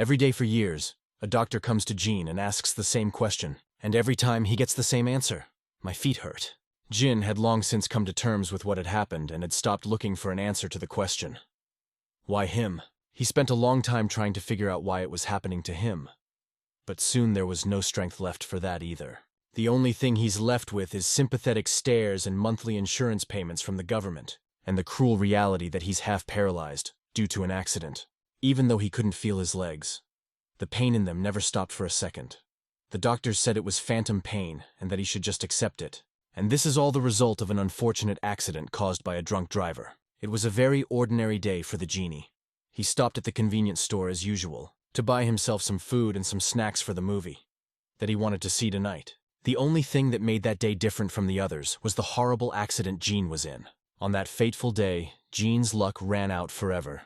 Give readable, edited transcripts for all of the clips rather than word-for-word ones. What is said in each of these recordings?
Every day for years, a doctor comes to Jin and asks the same question, and every time he gets the same answer. My feet hurt. Jin had long since come to terms with what had happened and had stopped looking for an answer to the question. Why him? He spent a long time trying to figure out why it was happening to him. But soon there was no strength left for that either. The only thing he's left with is sympathetic stares and monthly insurance payments from the government, and the cruel reality that he's half paralyzed due to an accident. Even though he couldn't feel his legs, the pain in them never stopped for a second. The doctors said it was phantom pain and that he should just accept it. And this is all the result of an unfortunate accident caused by a drunk driver. It was a very ordinary day for the genie. He stopped at the convenience store as usual to buy himself some food and some snacks for the movie that he wanted to see tonight. The only thing that made that day different from the others was the horrible accident Jean was in. On that fateful day, Jean's luck ran out forever,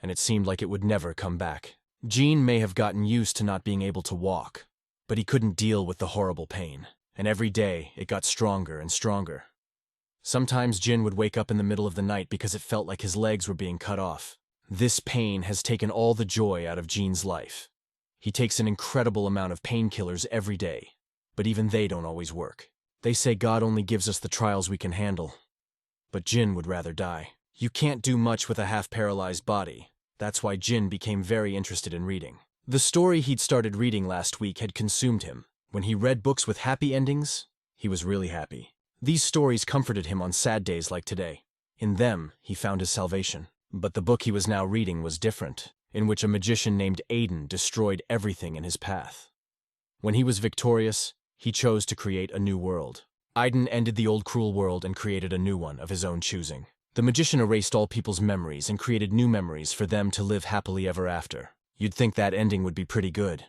and it seemed like it would never come back. Jean may have gotten used to not being able to walk, but he couldn't deal with the horrible pain, and every day it got stronger and stronger. Sometimes Jin would wake up in the middle of the night because it felt like his legs were being cut off. This pain has taken all the joy out of Jean's life. He takes an incredible amount of painkillers every day, but even they don't always work. They say God only gives us the trials we can handle. But Jin would rather die. You can't do much with a half-paralyzed body. That's why Jin became very interested in reading. The story he'd started reading last week had consumed him. When he read books with happy endings, he was really happy. These stories comforted him on sad days like today. In them, he found his salvation. But the book he was now reading was different, in which a magician named Aiden destroyed everything in his path. When he was victorious, he chose to create a new world. Aiden ended the old cruel world and created a new one of his own choosing. The magician erased all people's memories and created new memories for them to live happily ever after. You'd think that ending would be pretty good.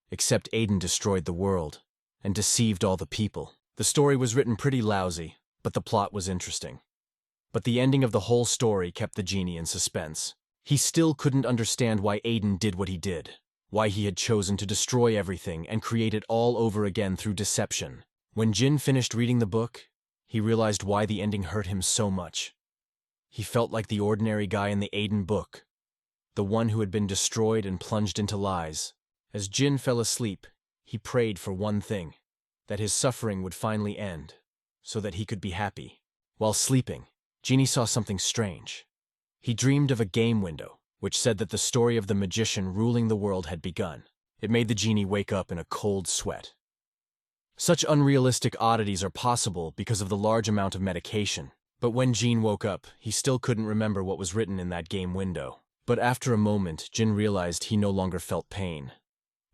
Except Aiden destroyed the world and deceived all the people. The story was written pretty lousy, but the plot was interesting. But the ending of the whole story kept the genie in suspense. He still couldn't understand why Aiden did what he did, why he had chosen to destroy everything and create it all over again through deception. When Jin finished reading the book, he realized why the ending hurt him so much. He felt like the ordinary guy in the Aiden book, the one who had been destroyed and plunged into lies. As Jin fell asleep, he prayed for one thing, that his suffering would finally end, so that he could be happy. While sleeping, Genie saw something strange. He dreamed of a game window, which said that the story of the magician ruling the world had begun. It made the genie wake up in a cold sweat. Such unrealistic oddities are possible because of the large amount of medication. But when Jin woke up, he still couldn't remember what was written in that game window. But after a moment, Jin realized he no longer felt pain.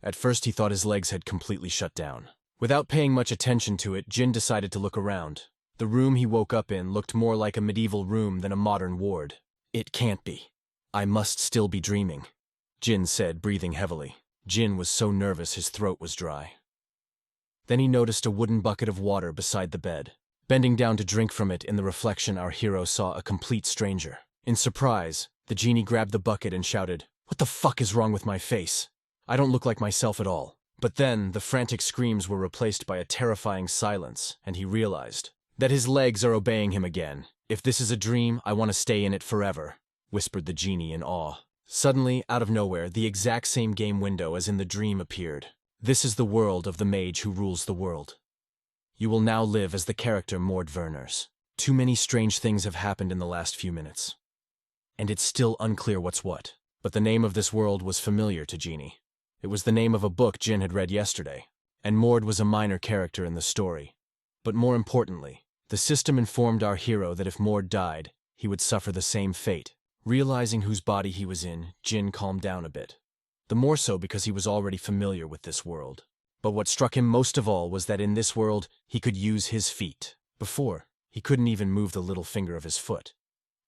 At first he thought his legs had completely shut down. Without paying much attention to it, Jin decided to look around. The room he woke up in looked more like a medieval room than a modern ward. It can't be. I must still be dreaming, Jin said, breathing heavily. Jin was so nervous his throat was dry. Then he noticed a wooden bucket of water beside the bed. Bending down to drink from it, in the reflection our hero saw a complete stranger. In surprise, the genie grabbed the bucket and shouted, "What the fuck is wrong with my face? I don't look like myself at all." But then, the frantic screams were replaced by a terrifying silence, and he realized that his legs are obeying him again. "If this is a dream, I want to stay in it forever," whispered the genie in awe. Suddenly, out of nowhere, the exact same game window as in the dream appeared. "This is the world of the mage who rules the world. You will now live as the character Mord Werners. Too many strange things have happened in the last few minutes, and it's still unclear what's what." But the name of this world was familiar to Genie. It was the name of a book Jin had read yesterday, and Mord was a minor character in the story. But more importantly, the system informed our hero that if Mord died, he would suffer the same fate. Realizing whose body he was in, Jin calmed down a bit. The more so because he was already familiar with this world. But what struck him most of all was that in this world, he could use his feet. Before, he couldn't even move the little finger of his foot.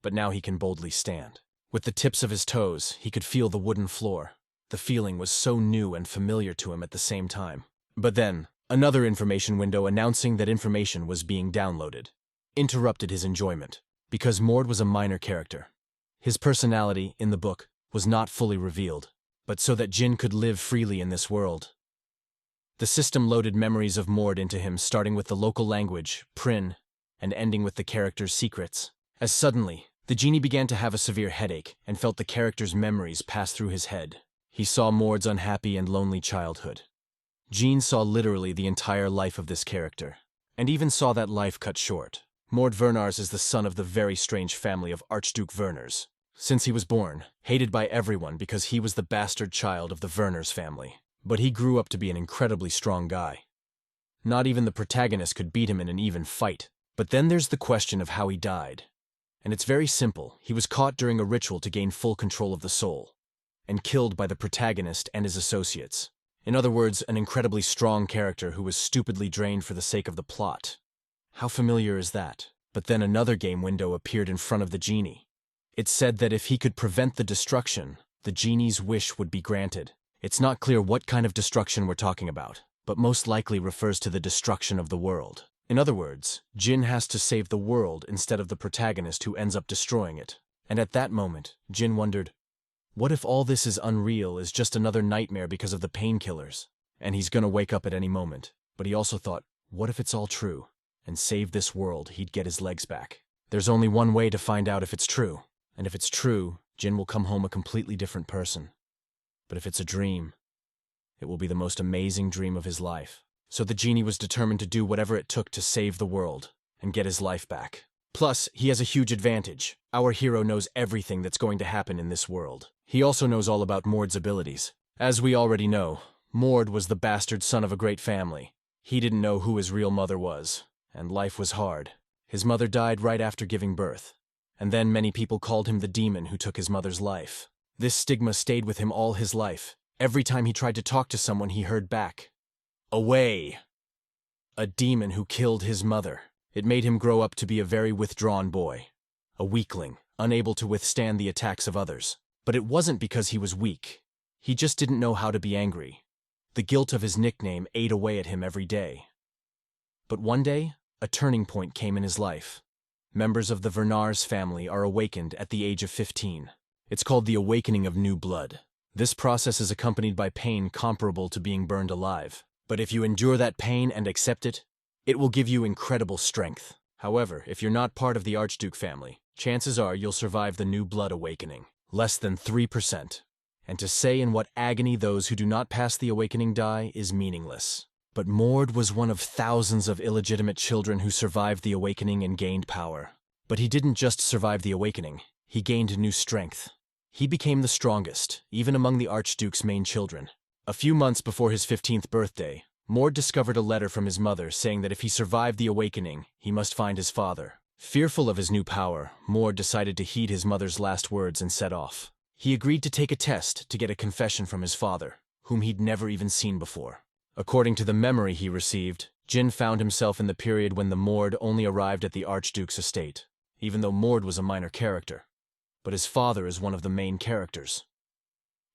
But now he can boldly stand. With the tips of his toes, he could feel the wooden floor. The feeling was so new and familiar to him at the same time. But then, another information window announcing that information was being downloaded interrupted his enjoyment. Because Mord was a minor character, his personality, in the book, was not fully revealed. But so that Jin could live freely in this world, the system loaded memories of Mord into him, starting with the local language, Prin, and ending with the character's secrets. As suddenly, the genie began to have a severe headache and felt the character's memories pass through his head. He saw Mord's unhappy and lonely childhood. Jean saw literally the entire life of this character, and even saw that life cut short. Mord Vernars is the son of the very strange family of Archduke Verners. Since he was born, hated by everyone because he was the bastard child of the Verners family. But he grew up to be an incredibly strong guy. Not even the protagonist could beat him in an even fight. But then there's the question of how he died. And it's very simple. He was caught during a ritual to gain full control of the soul, and killed by the protagonist and his associates. In other words, an incredibly strong character who was stupidly drained for the sake of the plot. How familiar is that? But then another game window appeared in front of the genie. It said that if he could prevent the destruction, the genie's wish would be granted. It's not clear what kind of destruction we're talking about, but most likely refers to the destruction of the world. In other words, Jin has to save the world instead of the protagonist who ends up destroying it. And at that moment, Jin wondered, what if all this is unreal, is just another nightmare because of the painkillers, and he's gonna wake up at any moment? But he also thought, what if it's all true, and save this world, he'd get his legs back. There's only one way to find out if it's true, and if it's true, Jin will come home a completely different person. But if it's a dream, it will be the most amazing dream of his life. So the genie was determined to do whatever it took to save the world and get his life back. Plus, he has a huge advantage. Our hero knows everything that's going to happen in this world. He also knows all about Mord's abilities. As we already know, Mord was the bastard son of a great family. He didn't know who his real mother was, and life was hard. His mother died right after giving birth, and then many people called him the demon who took his mother's life. This stigma stayed with him all his life. Every time he tried to talk to someone, he heard back, "Away!" A demon who killed his mother. It made him grow up to be a very withdrawn boy, a weakling, unable to withstand the attacks of others. But it wasn't because he was weak. He just didn't know how to be angry. The guilt of his nickname ate away at him every day. But one day, a turning point came in his life. Members of the Vernars family are awakened at the age of 15. It's called the awakening of new blood. This process is accompanied by pain comparable to being burned alive. But if you endure that pain and accept it, it will give you incredible strength. However, if you're not part of the Archduke family, chances are you'll survive the new blood awakening. Less than 3%. And to say in what agony those who do not pass the awakening die is meaningless. But Mord was one of thousands of illegitimate children who survived the awakening and gained power. But he didn't just survive the awakening, he gained new strength. He became the strongest, even among the Archduke's main children. A few months before his 15th birthday, Mord discovered a letter from his mother saying that if he survived the awakening, he must find his father. Fearful of his new power, Mord decided to heed his mother's last words and set off. He agreed to take a test to get a confession from his father, whom he'd never even seen before. According to the memory he received, Jin found himself in the period when the Mord only arrived at the Archduke's estate, even though Mord was a minor character. But his father is one of the main characters.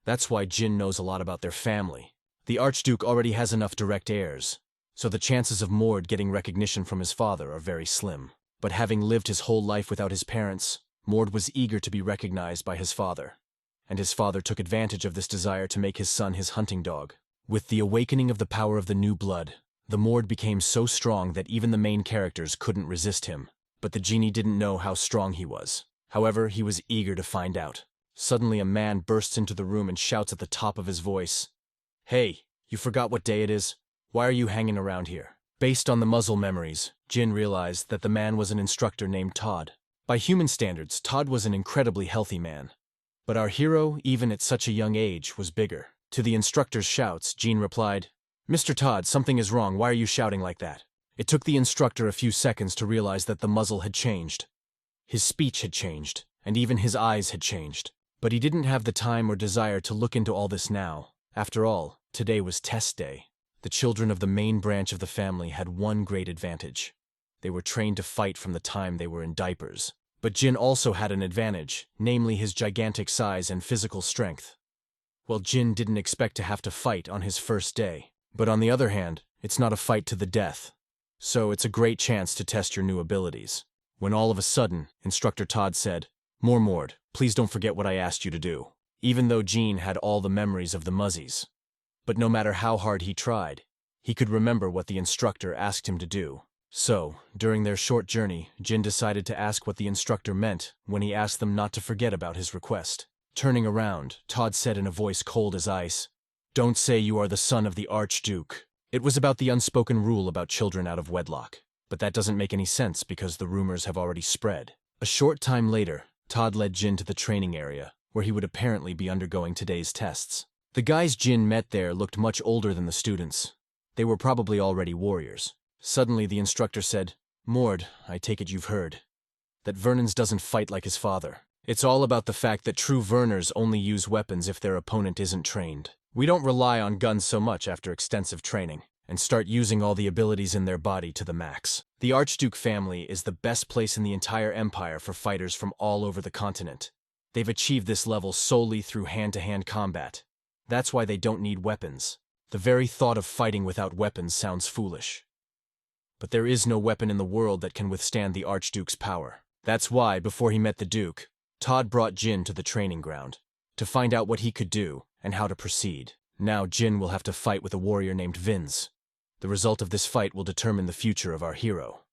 That's why Jin knows a lot about their family. The Archduke already has enough direct heirs, so the chances of Mord getting recognition from his father are very slim. But having lived his whole life without his parents, Mord was eager to be recognized by his father. And his father took advantage of this desire to make his son his hunting dog. With the awakening of the power of the new blood, the Mord became so strong that even the main characters couldn't resist him. But the genie didn't know how strong he was. However, he was eager to find out. Suddenly a man bursts into the room and shouts at the top of his voice, "Hey, you forgot what day it is? Why are you hanging around here?" Based on the muzzle memories, Jin realized that the man was an instructor named Todd. By human standards, Todd was an incredibly healthy man. But our hero, even at such a young age, was bigger. To the instructor's shouts, Jin replied, "Mr. Todd, something is wrong. Why are you shouting like that?" It took the instructor a few seconds to realize that the muzzle had changed. His speech had changed, and even his eyes had changed. But he didn't have the time or desire to look into all this now. After all, today was test day. The children of the main branch of the family had one great advantage. They were trained to fight from the time they were in diapers. But Jin also had an advantage, namely his gigantic size and physical strength. Well, Jin didn't expect to have to fight on his first day. But on the other hand, it's not a fight to the death. So it's a great chance to test your new abilities. When all of a sudden, Instructor Todd said, Mord, please don't forget what I asked you to do." Even though Jin had all the memories of the Muzzies. But no matter how hard he tried, he could remember what the instructor asked him to do. So, during their short journey, Jin decided to ask what the instructor meant when he asked them not to forget about his request. Turning around, Todd said in a voice cold as ice, "Don't say you are the son of the Archduke." It was about the unspoken rule about children out of wedlock. But that doesn't make any sense because the rumors have already spread. A short time later, Todd led Jin to the training area, where he would apparently be undergoing today's tests. The guys Jin met there looked much older than the students. They were probably already warriors. Suddenly the instructor said, "Mord, I take it you've heard that Vernons doesn't fight like his father. It's all about the fact that true Vernors only use weapons if their opponent isn't trained. We don't rely on guns so much after extensive training, and start using all the abilities in their body to the max. The Archduke family is the best place in the entire empire for fighters from all over the continent. They've achieved this level solely through hand-to-hand combat. That's why they don't need weapons. The very thought of fighting without weapons sounds foolish. But there is no weapon in the world that can withstand the Archduke's power. That's why, before he met the Duke, Todd brought Jin to the training ground to find out what he could do and how to proceed. Now Jin will have to fight with a warrior named Vinz. The result of this fight will determine the future of our hero.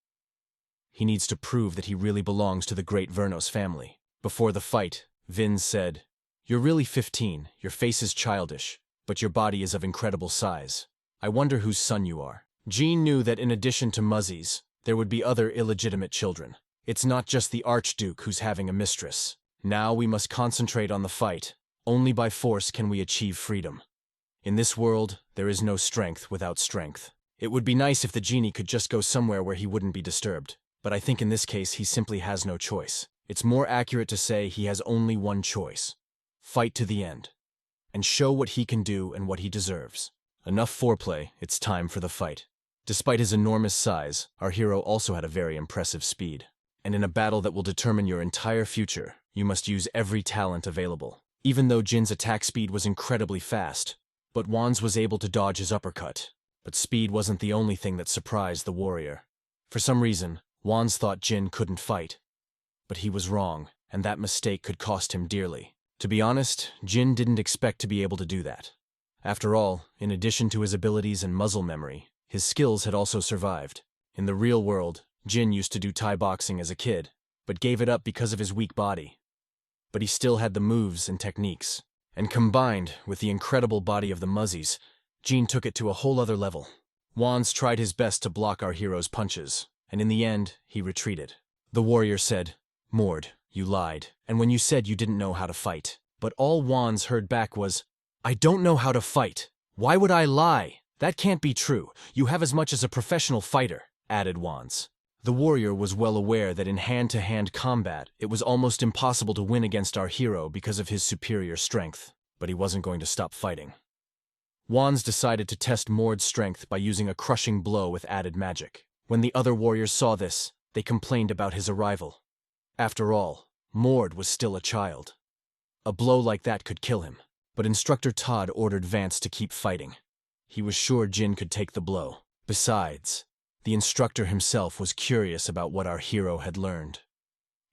He needs to prove that he really belongs to the great Vernos family. Before the fight, Vinz said, "You're really 15, your face is childish, but your body is of incredible size. I wonder whose son you are." Jean knew that in addition to Muzzies, there would be other illegitimate children. It's not just the Archduke who's having a mistress. Now we must concentrate on the fight. Only by force can we achieve freedom. In this world, there is no strength without strength. It would be nice if the genie could just go somewhere where he wouldn't be disturbed, but I think in this case he simply has no choice. It's more accurate to say he has only one choice. Fight to the end, and show what he can do and what he deserves. Enough foreplay, it's time for the fight. Despite his enormous size, our hero also had a very impressive speed. And in a battle that will determine your entire future, you must use every talent available. Even though Jin's attack speed was incredibly fast, but Wan's was able to dodge his uppercut. But speed wasn't the only thing that surprised the warrior. For some reason, Wan's thought Jin couldn't fight. But he was wrong, and that mistake could cost him dearly. To be honest, Jin didn't expect to be able to do that. After all, in addition to his abilities and muscle memory, his skills had also survived. In the real world, Jin used to do Thai boxing as a kid, but gave it up because of his weak body. But he still had the moves and techniques. And combined with the incredible body of the Muzzies, Jin took it to a whole other level. Wan's tried his best to block our hero's punches, and in the end, he retreated. The warrior said, "Mord, you lied, and when you said you didn't know how to fight." But all Wan's heard back was, "I don't know how to fight. Why would I lie? That can't be true. You have as much as a professional fighter," added Wan's. The warrior was well aware that in hand-to-hand combat, it was almost impossible to win against our hero because of his superior strength, but he wasn't going to stop fighting. Wan's decided to test Mord's strength by using a crushing blow with added magic. When the other warriors saw this, they complained about his arrival. After all, Mord was still a child. A blow like that could kill him, but Instructor Todd ordered Vance to keep fighting. He was sure Jin could take the blow. Besides, the instructor himself was curious about what our hero had learned.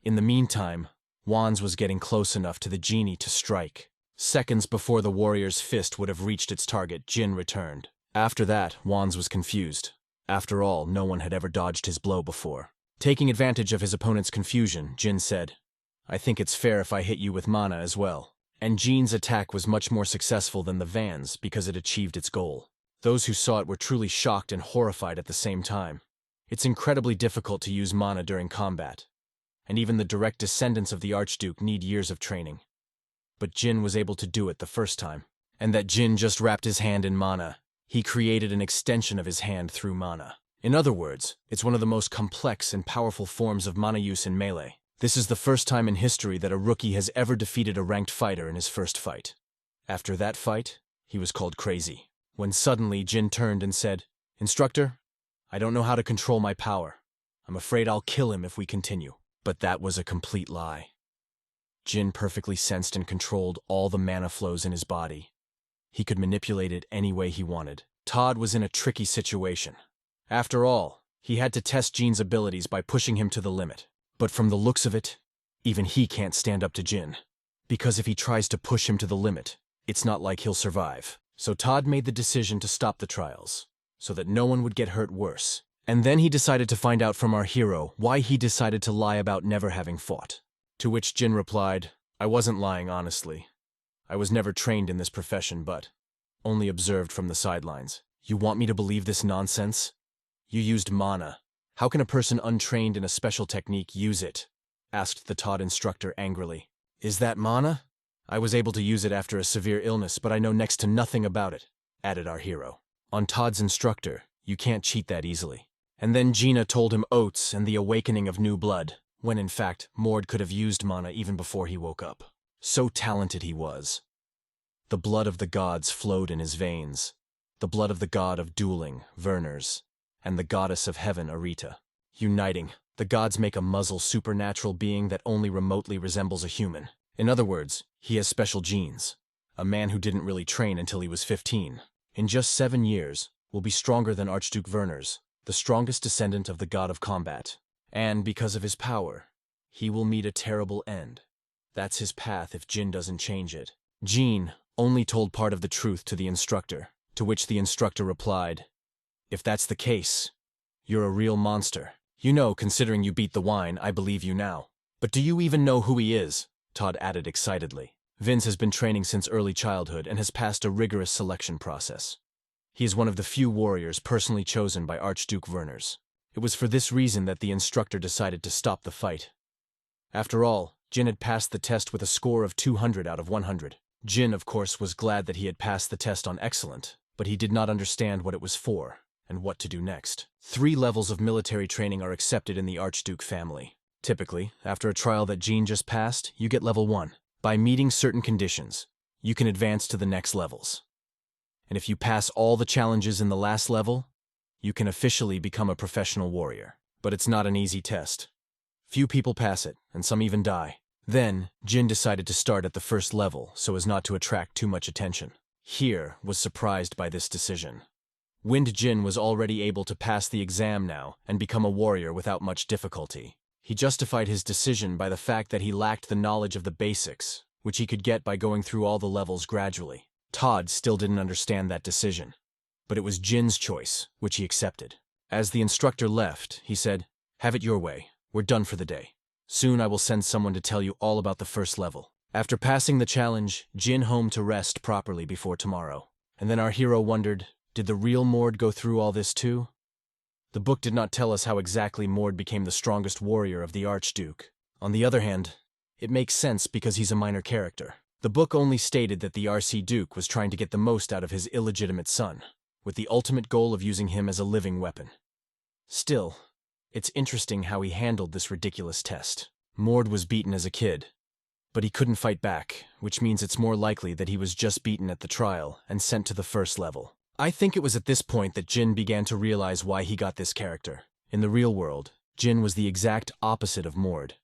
In the meantime, Wan's was getting close enough to the genie to strike. Seconds before the warrior's fist would have reached its target, Jin returned. After that, Wan's was confused. After all, no one had ever dodged his blow before. Taking advantage of his opponent's confusion, Jin said, "I think it's fair if I hit you with mana as well." And Jin's attack was much more successful than the Van's because it achieved its goal. Those who saw it were truly shocked and horrified at the same time. It's incredibly difficult to use mana during combat, and even the direct descendants of the Archduke need years of training. But Jin was able to do it the first time. And that Jin just wrapped his hand in mana. He created an extension of his hand through mana. In other words, it's one of the most complex and powerful forms of mana use in Melee. This is the first time in history that a rookie has ever defeated a ranked fighter in his first fight. After that fight, he was called crazy. When suddenly Jin turned and said, "Instructor, I don't know how to control my power. I'm afraid I'll kill him if we continue." But that was a complete lie. Jin perfectly sensed and controlled all the mana flows in his body. He could manipulate it any way he wanted. Todd was in a tricky situation. After all, he had to test Jin's abilities by pushing him to the limit. But from the looks of it, even he can't stand up to Jin. Because if he tries to push him to the limit, it's not like he'll survive. So Todd made the decision to stop the trials, so that no one would get hurt worse. And then he decided to find out from our hero why he decided to lie about never having fought. To which Jin replied, I wasn't lying, honestly. I was never trained in this profession, but only observed from the sidelines. You want me to believe this nonsense? You used mana. How can a person untrained in a special technique use it? Asked the Todd instructor angrily. Is that mana? I was able to use it after a severe illness, but I know next to nothing about it, added our hero. On Todd's instructor, you can't cheat that easily. And then Gina told him oats and the awakening of new blood, when in fact, Mord could have used mana even before he woke up. So talented he was. The blood of the gods flowed in his veins. The blood of the god of dueling, Werners, and the goddess of heaven, Arita. Uniting, the gods make a muzzle supernatural being that only remotely resembles a human. In other words, he has special genes. A man who didn't really train until he was 15. In just 7 years, will be stronger than Archduke Werners, the strongest descendant of the god of combat. And because of his power, he will meet a terrible end. That's his path if Jin doesn't change it. Jin only told part of the truth to the instructor, to which the instructor replied, "If that's the case, you're a real monster. You know, considering you beat the wine, I believe you now. But do you even know who he is?" Todd added excitedly. Vince has been training since early childhood and has passed a rigorous selection process. He is one of the few warriors personally chosen by Archduke Werners. It was for this reason that the instructor decided to stop the fight. After all, Jin had passed the test with a score of 200 out of 100. Jin, of course, was glad that he had passed the test on excellent, but he did not understand what it was for and what to do next. 3 levels of military training are accepted in the Archduke family. Typically, after a trial that Jin just passed, you get level 1. By meeting certain conditions, you can advance to the next levels. And if you pass all the challenges in the last level, you can officially become a professional warrior. But it's not an easy test. Few people pass it, and some even die. Then, Jin decided to start at the first level so as not to attract too much attention. Here was surprised by this decision. Wind Jin was already able to pass the exam now and become a warrior without much difficulty. He justified his decision by the fact that he lacked the knowledge of the basics, which he could get by going through all the levels gradually. Todd still didn't understand that decision, but it was Jin's choice, which he accepted. As the instructor left, he said, "Have it your way. We're done for the day. Soon I will send someone to tell you all about the first level." After passing the challenge, Jin home to rest properly before tomorrow. And then our hero wondered, did the real Mord go through all this too? The book did not tell us how exactly Mord became the strongest warrior of the Archduke. On the other hand, it makes sense because he's a minor character. The book only stated that the Archduke was trying to get the most out of his illegitimate son, with the ultimate goal of using him as a living weapon. Still, it's interesting how he handled this ridiculous test. Mord was beaten as a kid, but he couldn't fight back, which means it's more likely that he was just beaten at the trial and sent to the first level. I think it was at this point that Jin began to realize why he got this character. In the real world, Jin was the exact opposite of Mord.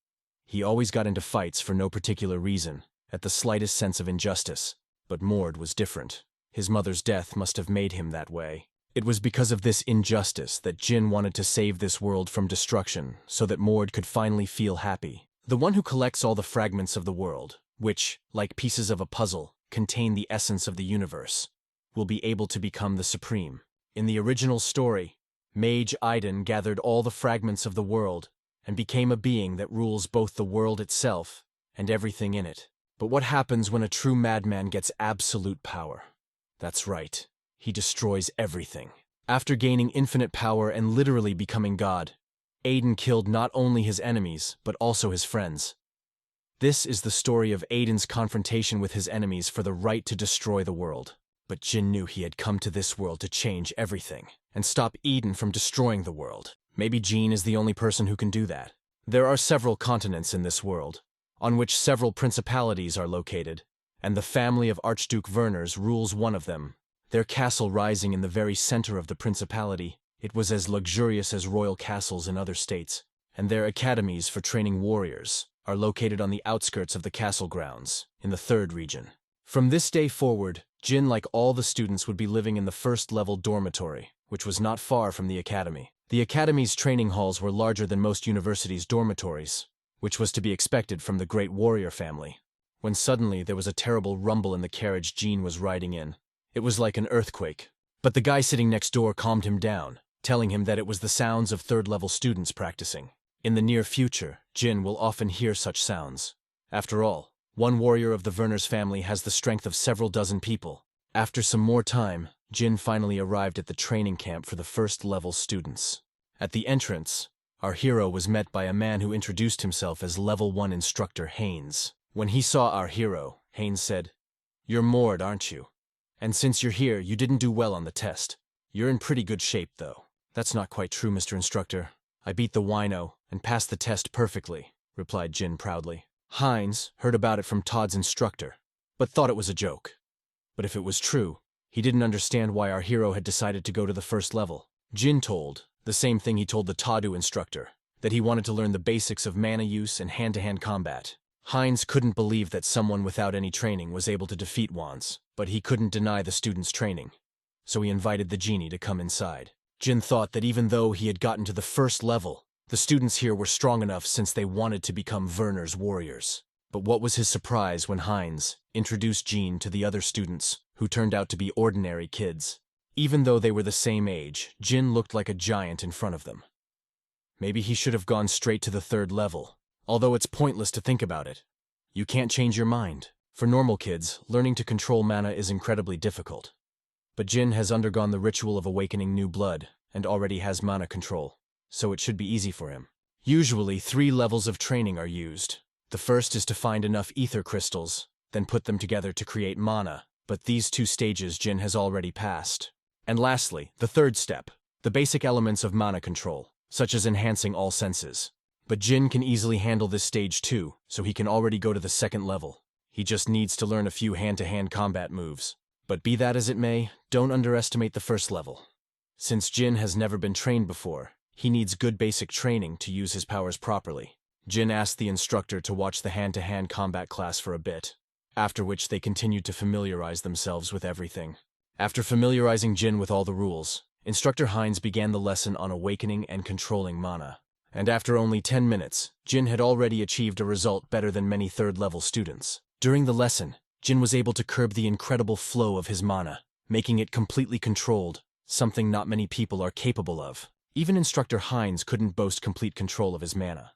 He always got into fights for no particular reason, at the slightest sense of injustice. But Mord was different. His mother's death must have made him that way. It was because of this injustice that Jin wanted to save this world from destruction so that Mord could finally feel happy. The one who collects all the fragments of the world, which, like pieces of a puzzle, contain the essence of the universe, will be able to become the supreme. In the original story, Mage Aiden gathered all the fragments of the world and became a being that rules both the world itself and everything in it. But what happens when a true madman gets absolute power? That's right, he destroys everything. After gaining infinite power and literally becoming God, Aiden killed not only his enemies, but also his friends. This is the story of Aiden's confrontation with his enemies for the right to destroy the world. But Jin knew he had come to this world to change everything, and stop Eden from destroying the world. Maybe Jin is the only person who can do that. There are several continents in this world, on which several principalities are located, and the family of Archduke Werners rules one of them. Their castle rising in the very center of the principality, it was as luxurious as royal castles in other states, and their academies for training warriors are located on the outskirts of the castle grounds, in the 3rd region. From this day forward, Jin, like all the students, would be living in the first-level dormitory, which was not far from the academy. The academy's training halls were larger than most universities' dormitories, which was to be expected from the great warrior family. When suddenly there was a terrible rumble in the carriage Jin was riding in. It was like an earthquake. But the guy sitting next door calmed him down, telling him that it was the sounds of 3rd-level students practicing. In the near future, Jin will often hear such sounds. After all, One warrior of the Werner's family has the strength of several dozen people. After some more time, Jin finally arrived at the training camp for the first-level students. At the entrance, our hero was met by a man who introduced himself as Level 1 Instructor Haynes. When he saw our hero, Haynes said, "You're Mord, aren't you? And since you're here, you didn't do well on the test. You're in pretty good shape, though." "That's not quite true, Mr. Instructor. I beat the wino and passed the test perfectly," replied Jin proudly. Haynes heard about it from Todd's instructor, but thought it was a joke. But if it was true, he didn't understand why our hero had decided to go to the first level. Jin told the same thing he told the Tadu instructor, that he wanted to learn the basics of mana use and hand-to-hand combat. Haynes couldn't believe that someone without any training was able to defeat wands, but he couldn't deny the students' training, so he invited the genie to come inside. Jin thought that even though he had gotten to the first level, the students here were strong enough since they wanted to become Werner's warriors. But what was his surprise when Haynes introduced Jin to the other students, who turned out to be ordinary kids. Even though they were the same age, Jin looked like a giant in front of them. Maybe he should have gone straight to the third level, although it's pointless to think about it. You can't change your mind. For normal kids, learning to control mana is incredibly difficult. But Jin has undergone the ritual of awakening new blood and already has mana control, so it should be easy for him. Usually, 3 levels of training are used. The first is to find enough ether crystals, then put them together to create mana, but these 2 stages Jin has already passed. And lastly, the third step, the basic elements of mana control, such as enhancing all senses. But Jin can easily handle this stage too, so he can already go to the second level. He just needs to learn a few hand-to-hand combat moves. But be that as it may, don't underestimate the first level. Since Jin has never been trained before, he needs good basic training to use his powers properly. Jin asked the instructor to watch the hand-to-hand combat class for a bit, after which they continued to familiarize themselves with everything. After familiarizing Jin with all the rules, Instructor Haynes began the lesson on awakening and controlling mana. And after only 10 minutes, Jin had already achieved a result better than many third-level students. During the lesson, Jin was able to curb the incredible flow of his mana, making it completely controlled, something not many people are capable of. Even Instructor Haynes couldn't boast complete control of his mana.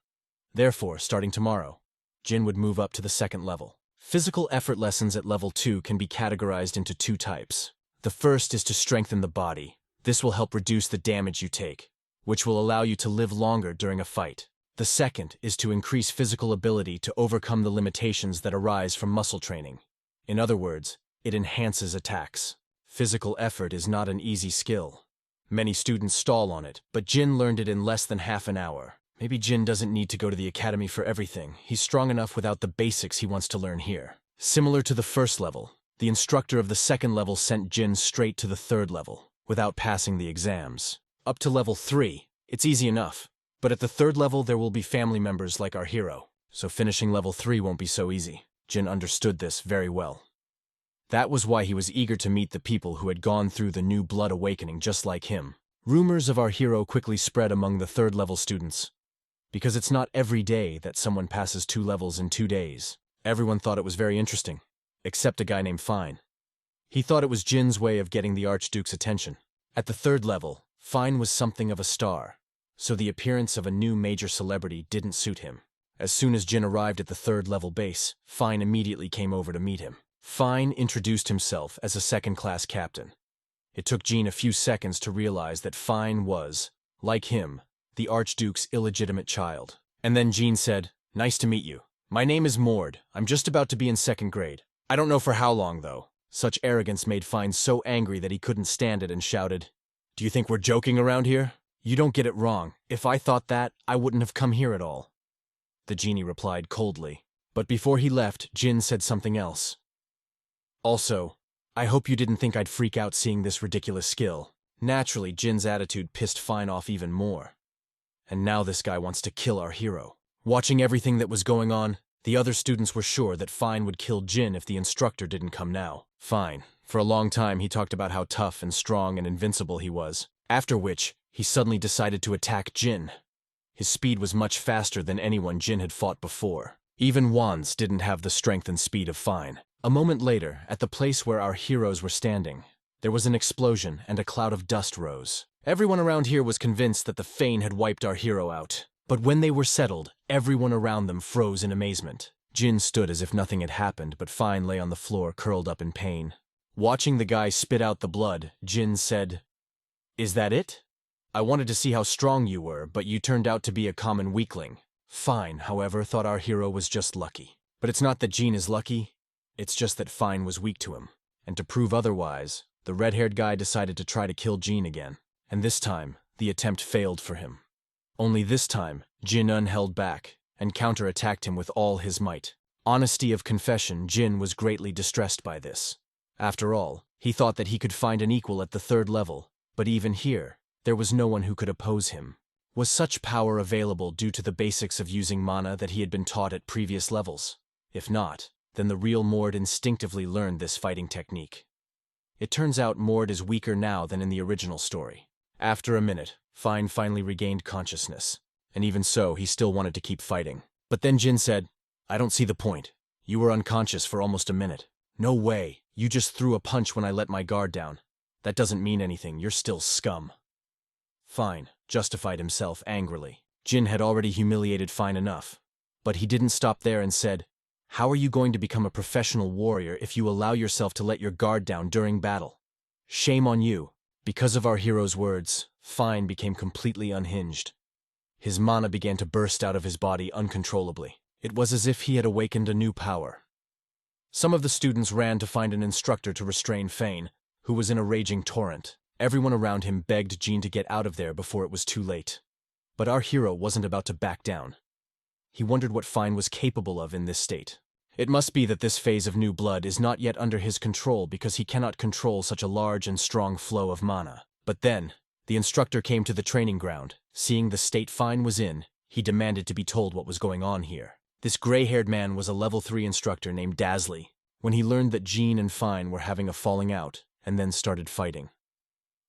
Therefore, starting tomorrow, Jin would move up to the second level. Physical effort lessons at level 2 can be categorized into 2 types. The first is to strengthen the body. This will help reduce the damage you take, which will allow you to live longer during a fight. The second is to increase physical ability to overcome the limitations that arise from muscle training. In other words, it enhances attacks. Physical effort is not an easy skill. Many students stall on it, but Jin learned it in less than half an hour. Maybe Jin doesn't need to go to the academy for everything. He's strong enough without the basics he wants to learn here. Similar to the first level, the instructor of the second level sent Jin straight to the third level, without passing the exams. Up to level 3, it's easy enough. But at the third level, there will be family members like our hero, so finishing level 3 won't be so easy. Jin understood this very well. That was why he was eager to meet the people who had gone through the new blood awakening just like him. Rumors of our hero quickly spread among the third-level students, because it's not every day that someone passes 2 levels in 2 days. Everyone thought it was very interesting, except a guy named Fine. He thought it was Jin's way of getting the Archduke's attention. At the third level, Fine was something of a star, so the appearance of a new major celebrity didn't suit him. As soon as Jin arrived at the third-level base, Fine immediately came over to meet him. Fine introduced himself as a second-class captain. It took Jin a few seconds to realize that Fine was, like him, the Archduke's illegitimate child. And then Jin said, "Nice to meet you. My name is Mord. I'm just about to be in 2nd grade. I don't know for how long, though." Such arrogance made Fine so angry that he couldn't stand it and shouted, "Do you think we're joking around here? You don't get it wrong. If I thought that, I wouldn't have come here at all." The genie replied coldly. But before he left, Jin said something else. "Also, I hope you didn't think I'd freak out seeing this ridiculous skill." Naturally, Jin's attitude pissed Fine off even more. And now this guy wants to kill our hero. Watching everything that was going on, the other students were sure that Fine would kill Jin if the instructor didn't come now. Fine. For a long time, he talked about how tough and strong and invincible he was, after which, he suddenly decided to attack Jin. His speed was much faster than anyone Jin had fought before. Even wands didn't have the strength and speed of Fine. A moment later, at the place where our heroes were standing, there was an explosion and a cloud of dust rose. Everyone around here was convinced that the Fane had wiped our hero out. But when they were settled, everyone around them froze in amazement. Jin stood as if nothing had happened, but Fine lay on the floor curled up in pain. Watching the guy spit out the blood, Jin said, "Is that it? I wanted to see how strong you were, but you turned out to be a common weakling." Fine, however, thought our hero was just lucky. But it's not that Jin is lucky, it's just that Fine was weak to him. And to prove otherwise, the red-haired guy decided to try to kill Jin again. And this time, the attempt failed for him. Only this time, Jin held back and counterattacked him with all his might. Honesty of confession, Jin was greatly distressed by this. After all, he thought that he could find an equal at the 3rd level, but even here, there was no one who could oppose him. Was such power available due to the basics of using mana that he had been taught at previous levels? If not, then the real Mord instinctively learned this fighting technique. It turns out Mord is weaker now than in the original story. After a minute, Fine finally regained consciousness, and even so, he still wanted to keep fighting. But then Jin said, "I don't see the point. You were unconscious for almost a minute." "No way, you just threw a punch when I let my guard down. That doesn't mean anything, you're still scum." Fine justified himself angrily. Jin had already humiliated Fine enough. But he didn't stop there and said, "How are you going to become a professional warrior if you allow yourself to let your guard down during battle? Shame on you." Because of our hero's words, Fine became completely unhinged. His mana began to burst out of his body uncontrollably. It was as if he had awakened a new power. Some of the students ran to find an instructor to restrain Fane, who was in a raging torrent. Everyone around him begged Jin to get out of there before it was too late. But our hero wasn't about to back down. He wondered what Fine was capable of in this state. It must be that this phase of new blood is not yet under his control because he cannot control such a large and strong flow of mana. But then, the instructor came to the training ground. Seeing the state Fine was in, he demanded to be told what was going on here. This gray-haired man was a level 3 instructor named Dasley. When he learned that Jin and Fine were having a falling out, and then started fighting,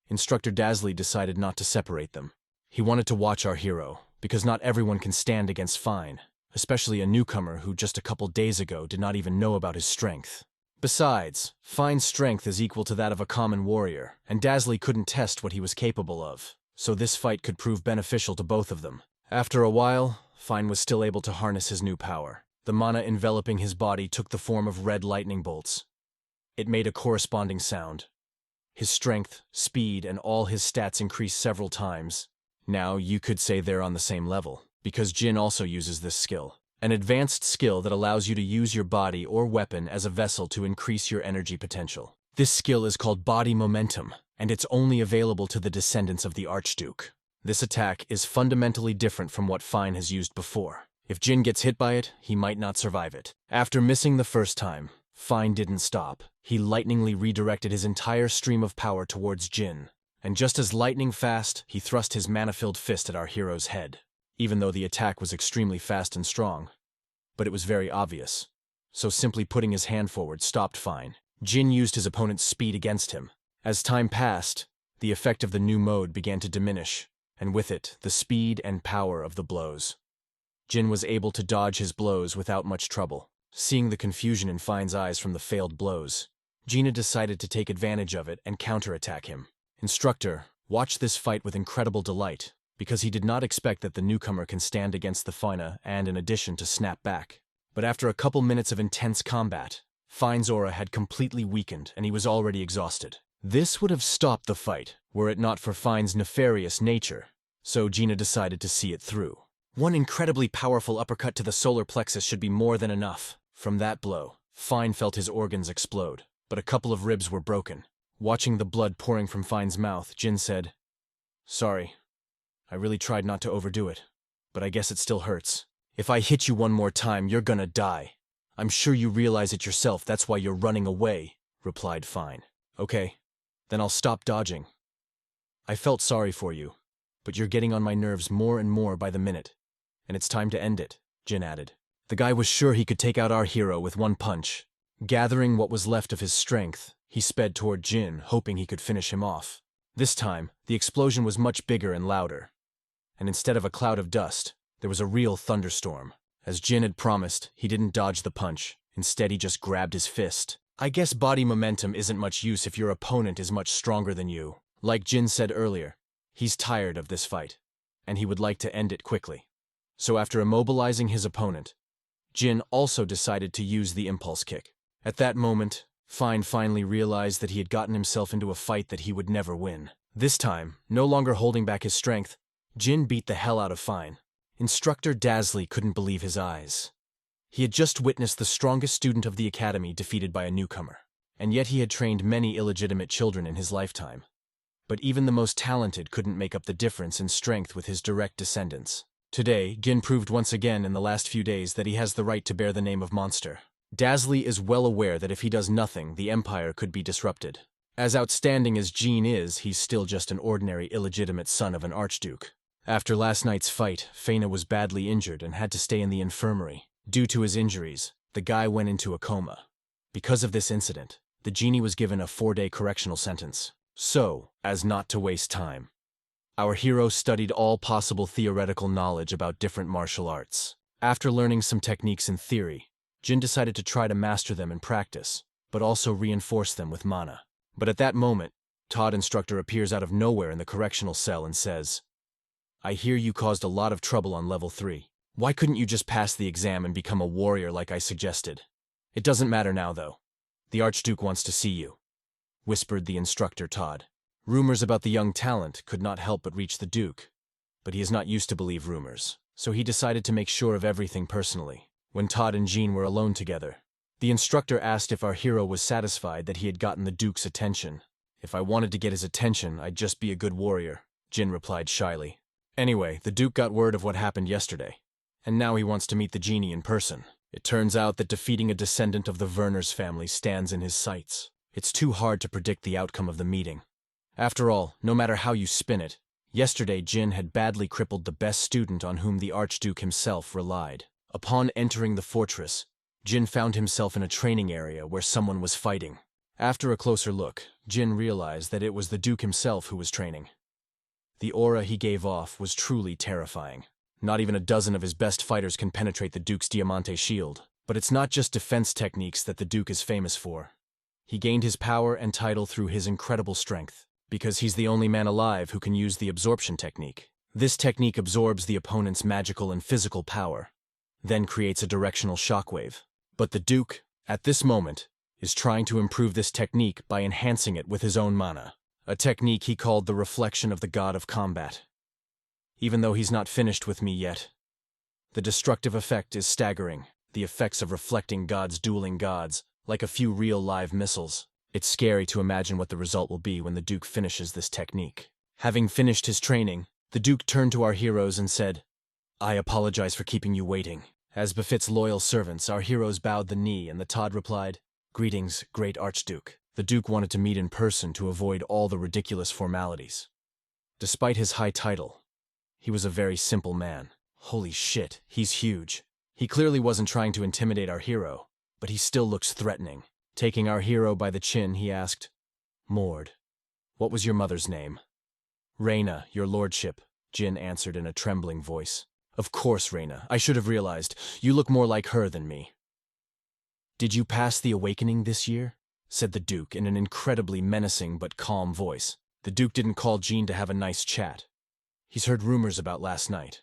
Instructor Dasley decided not to separate them. He wanted to watch our hero, because not everyone can stand against Fine, especially a newcomer who just a couple days ago did not even know about his strength. Besides, Fine's strength is equal to that of a common warrior, and Dasley couldn't test what he was capable of, so this fight could prove beneficial to both of them. After a while, Fine was still able to harness his new power. The mana enveloping his body took the form of red lightning bolts. It made a corresponding sound. His strength, speed, and all his stats increased several times. Now you could say they're on the same level, because Jin also uses this skill. An advanced skill that allows you to use your body or weapon as a vessel to increase your energy potential. This skill is called Body Momentum, and it's only available to the descendants of the Archduke. This attack is fundamentally different from what Fine has used before. If Jin gets hit by it, he might not survive it. After missing the first time, Fine didn't stop. He lightningly redirected his entire stream of power towards Jin, and just as lightning fast, he thrust his mana-filled fist at our hero's head, even though the attack was extremely fast and strong. But it was very obvious, so simply putting his hand forward stopped Fine. Jin used his opponent's speed against him. As time passed, the effect of the new mode began to diminish, and with it, the speed and power of the blows. Jin was able to dodge his blows without much trouble. Seeing the confusion in Fine's eyes from the failed blows, Gina decided to take advantage of it and counterattack him. Instructor watched this fight with incredible delight, because he did not expect that the newcomer can stand against the Fina and, in addition, to snap back. But after a couple minutes of intense combat, Fine's aura had completely weakened and he was already exhausted. This would have stopped the fight, were it not for Fine's nefarious nature, so Gina decided to see it through. One incredibly powerful uppercut to the solar plexus should be more than enough. From that blow, Fine felt his organs explode, but a couple of ribs were broken. Watching the blood pouring from Fine's mouth, Jin said, "Sorry, I really tried not to overdo it, but I guess it still hurts. If I hit you one more time, you're gonna die. I'm sure you realize it yourself, that's why you're running away," replied Fine. "Okay, then I'll stop dodging. I felt sorry for you, but you're getting on my nerves more and more by the minute, and it's time to end it," Jin added. The guy was sure he could take out our hero with one punch. Gathering what was left of his strength, he sped toward Jin, hoping he could finish him off. This time, the explosion was much bigger and louder, and instead of a cloud of dust, there was a real thunderstorm. As Jin had promised, he didn't dodge the punch. Instead, he just grabbed his fist. I guess body momentum isn't much use if your opponent is much stronger than you. Like Jin said earlier, he's tired of this fight, and he would like to end it quickly. So after immobilizing his opponent, Jin also decided to use the impulse kick. At that moment, Fine finally realized that he had gotten himself into a fight that he would never win. This time, no longer holding back his strength, Jin beat the hell out of Fine. Instructor Dasley couldn't believe his eyes. He had just witnessed the strongest student of the academy defeated by a newcomer, and yet he had trained many illegitimate children in his lifetime. But even the most talented couldn't make up the difference in strength with his direct descendants. Today, Jin proved once again in the last few days that he has the right to bear the name of monster. Dasley is well aware that if he does nothing, the Empire could be disrupted. As outstanding as Jin is, he's still just an ordinary illegitimate son of an archduke. After last night's fight, Feina was badly injured and had to stay in the infirmary. Due to his injuries, the guy went into a coma. Because of this incident, the genie was given a 4-day correctional sentence. So, as not to waste time, our hero studied all possible theoretical knowledge about different martial arts. After learning some techniques in theory, Jin decided to try to master them in practice, but also reinforce them with mana. But at that moment, Todd Instructor appears out of nowhere in the correctional cell and says, "I hear you caused a lot of trouble on level 3. Why couldn't you just pass the exam and become a warrior like I suggested? It doesn't matter now, though. The Archduke wants to see you," whispered the instructor Todd. Rumors about the young talent could not help but reach the Duke, but he is not used to believe rumors, so he decided to make sure of everything personally. When Todd and Jean were alone together, the instructor asked if our hero was satisfied that he had gotten the Duke's attention. "If I wanted to get his attention, I'd just be a good warrior," Jin replied shyly. Anyway, the Duke got word of what happened yesterday, and now he wants to meet the genie in person. It turns out that defeating a descendant of the Werners family stands in his sights. It's too hard to predict the outcome of the meeting. After all, no matter how you spin it, yesterday Jin had badly crippled the best student on whom the Archduke himself relied. Upon entering the fortress, Jin found himself in a training area where someone was fighting. After a closer look, Jin realized that it was the Duke himself who was training. The aura he gave off was truly terrifying. Not even a dozen of his best fighters can penetrate the Duke's Diamante shield. But it's not just defense techniques that the Duke is famous for. He gained his power and title through his incredible strength, because he's the only man alive who can use the absorption technique. This technique absorbs the opponent's magical and physical power, then creates a directional shockwave. But the Duke, at this moment, is trying to improve this technique by enhancing it with his own mana, a technique he called the reflection of the god of combat. Even though he's not finished with me yet, the destructive effect is staggering, the effects of reflecting gods dueling gods, like a few real live missiles. It's scary to imagine what the result will be when the Duke finishes this technique. Having finished his training, the Duke turned to our heroes and said, "I apologize for keeping you waiting." As befits loyal servants, our heroes bowed the knee and the Todd replied, "Greetings, great Archduke." The Duke wanted to meet in person to avoid all the ridiculous formalities. Despite his high title, he was a very simple man. Holy shit, he's huge. He clearly wasn't trying to intimidate our hero, but he still looks threatening. Taking our hero by the chin, he asked, "Mord, what was your mother's name?" "Reina, your lordship," Jin answered in a trembling voice. "Of course, Reina. I should have realized. You look more like her than me." "Did you pass the awakening this year?" said the Duke in an incredibly menacing but calm voice. The Duke didn't call Jin to have a nice chat. He's heard rumors about last night,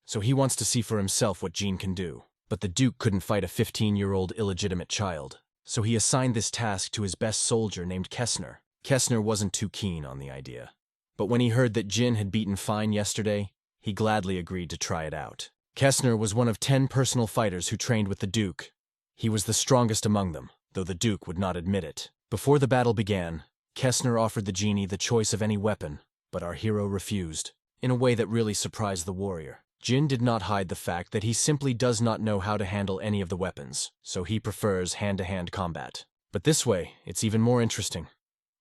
so he wants to see for himself what Jin can do. But the Duke couldn't fight a 15-year-old illegitimate child, so he assigned this task to his best soldier named Kessner. Kessner wasn't too keen on the idea, but when he heard that Jin had beaten Fine yesterday, he gladly agreed to try it out. Kessner was one of 10 personal fighters who trained with the Duke. He was the strongest among them, though the Duke would not admit it. Before the battle began, Kessner offered the genie the choice of any weapon, but our hero refused, in a way that really surprised the warrior. Jin did not hide the fact that he simply does not know how to handle any of the weapons, so he prefers hand-to-hand combat. But this way, it's even more interesting,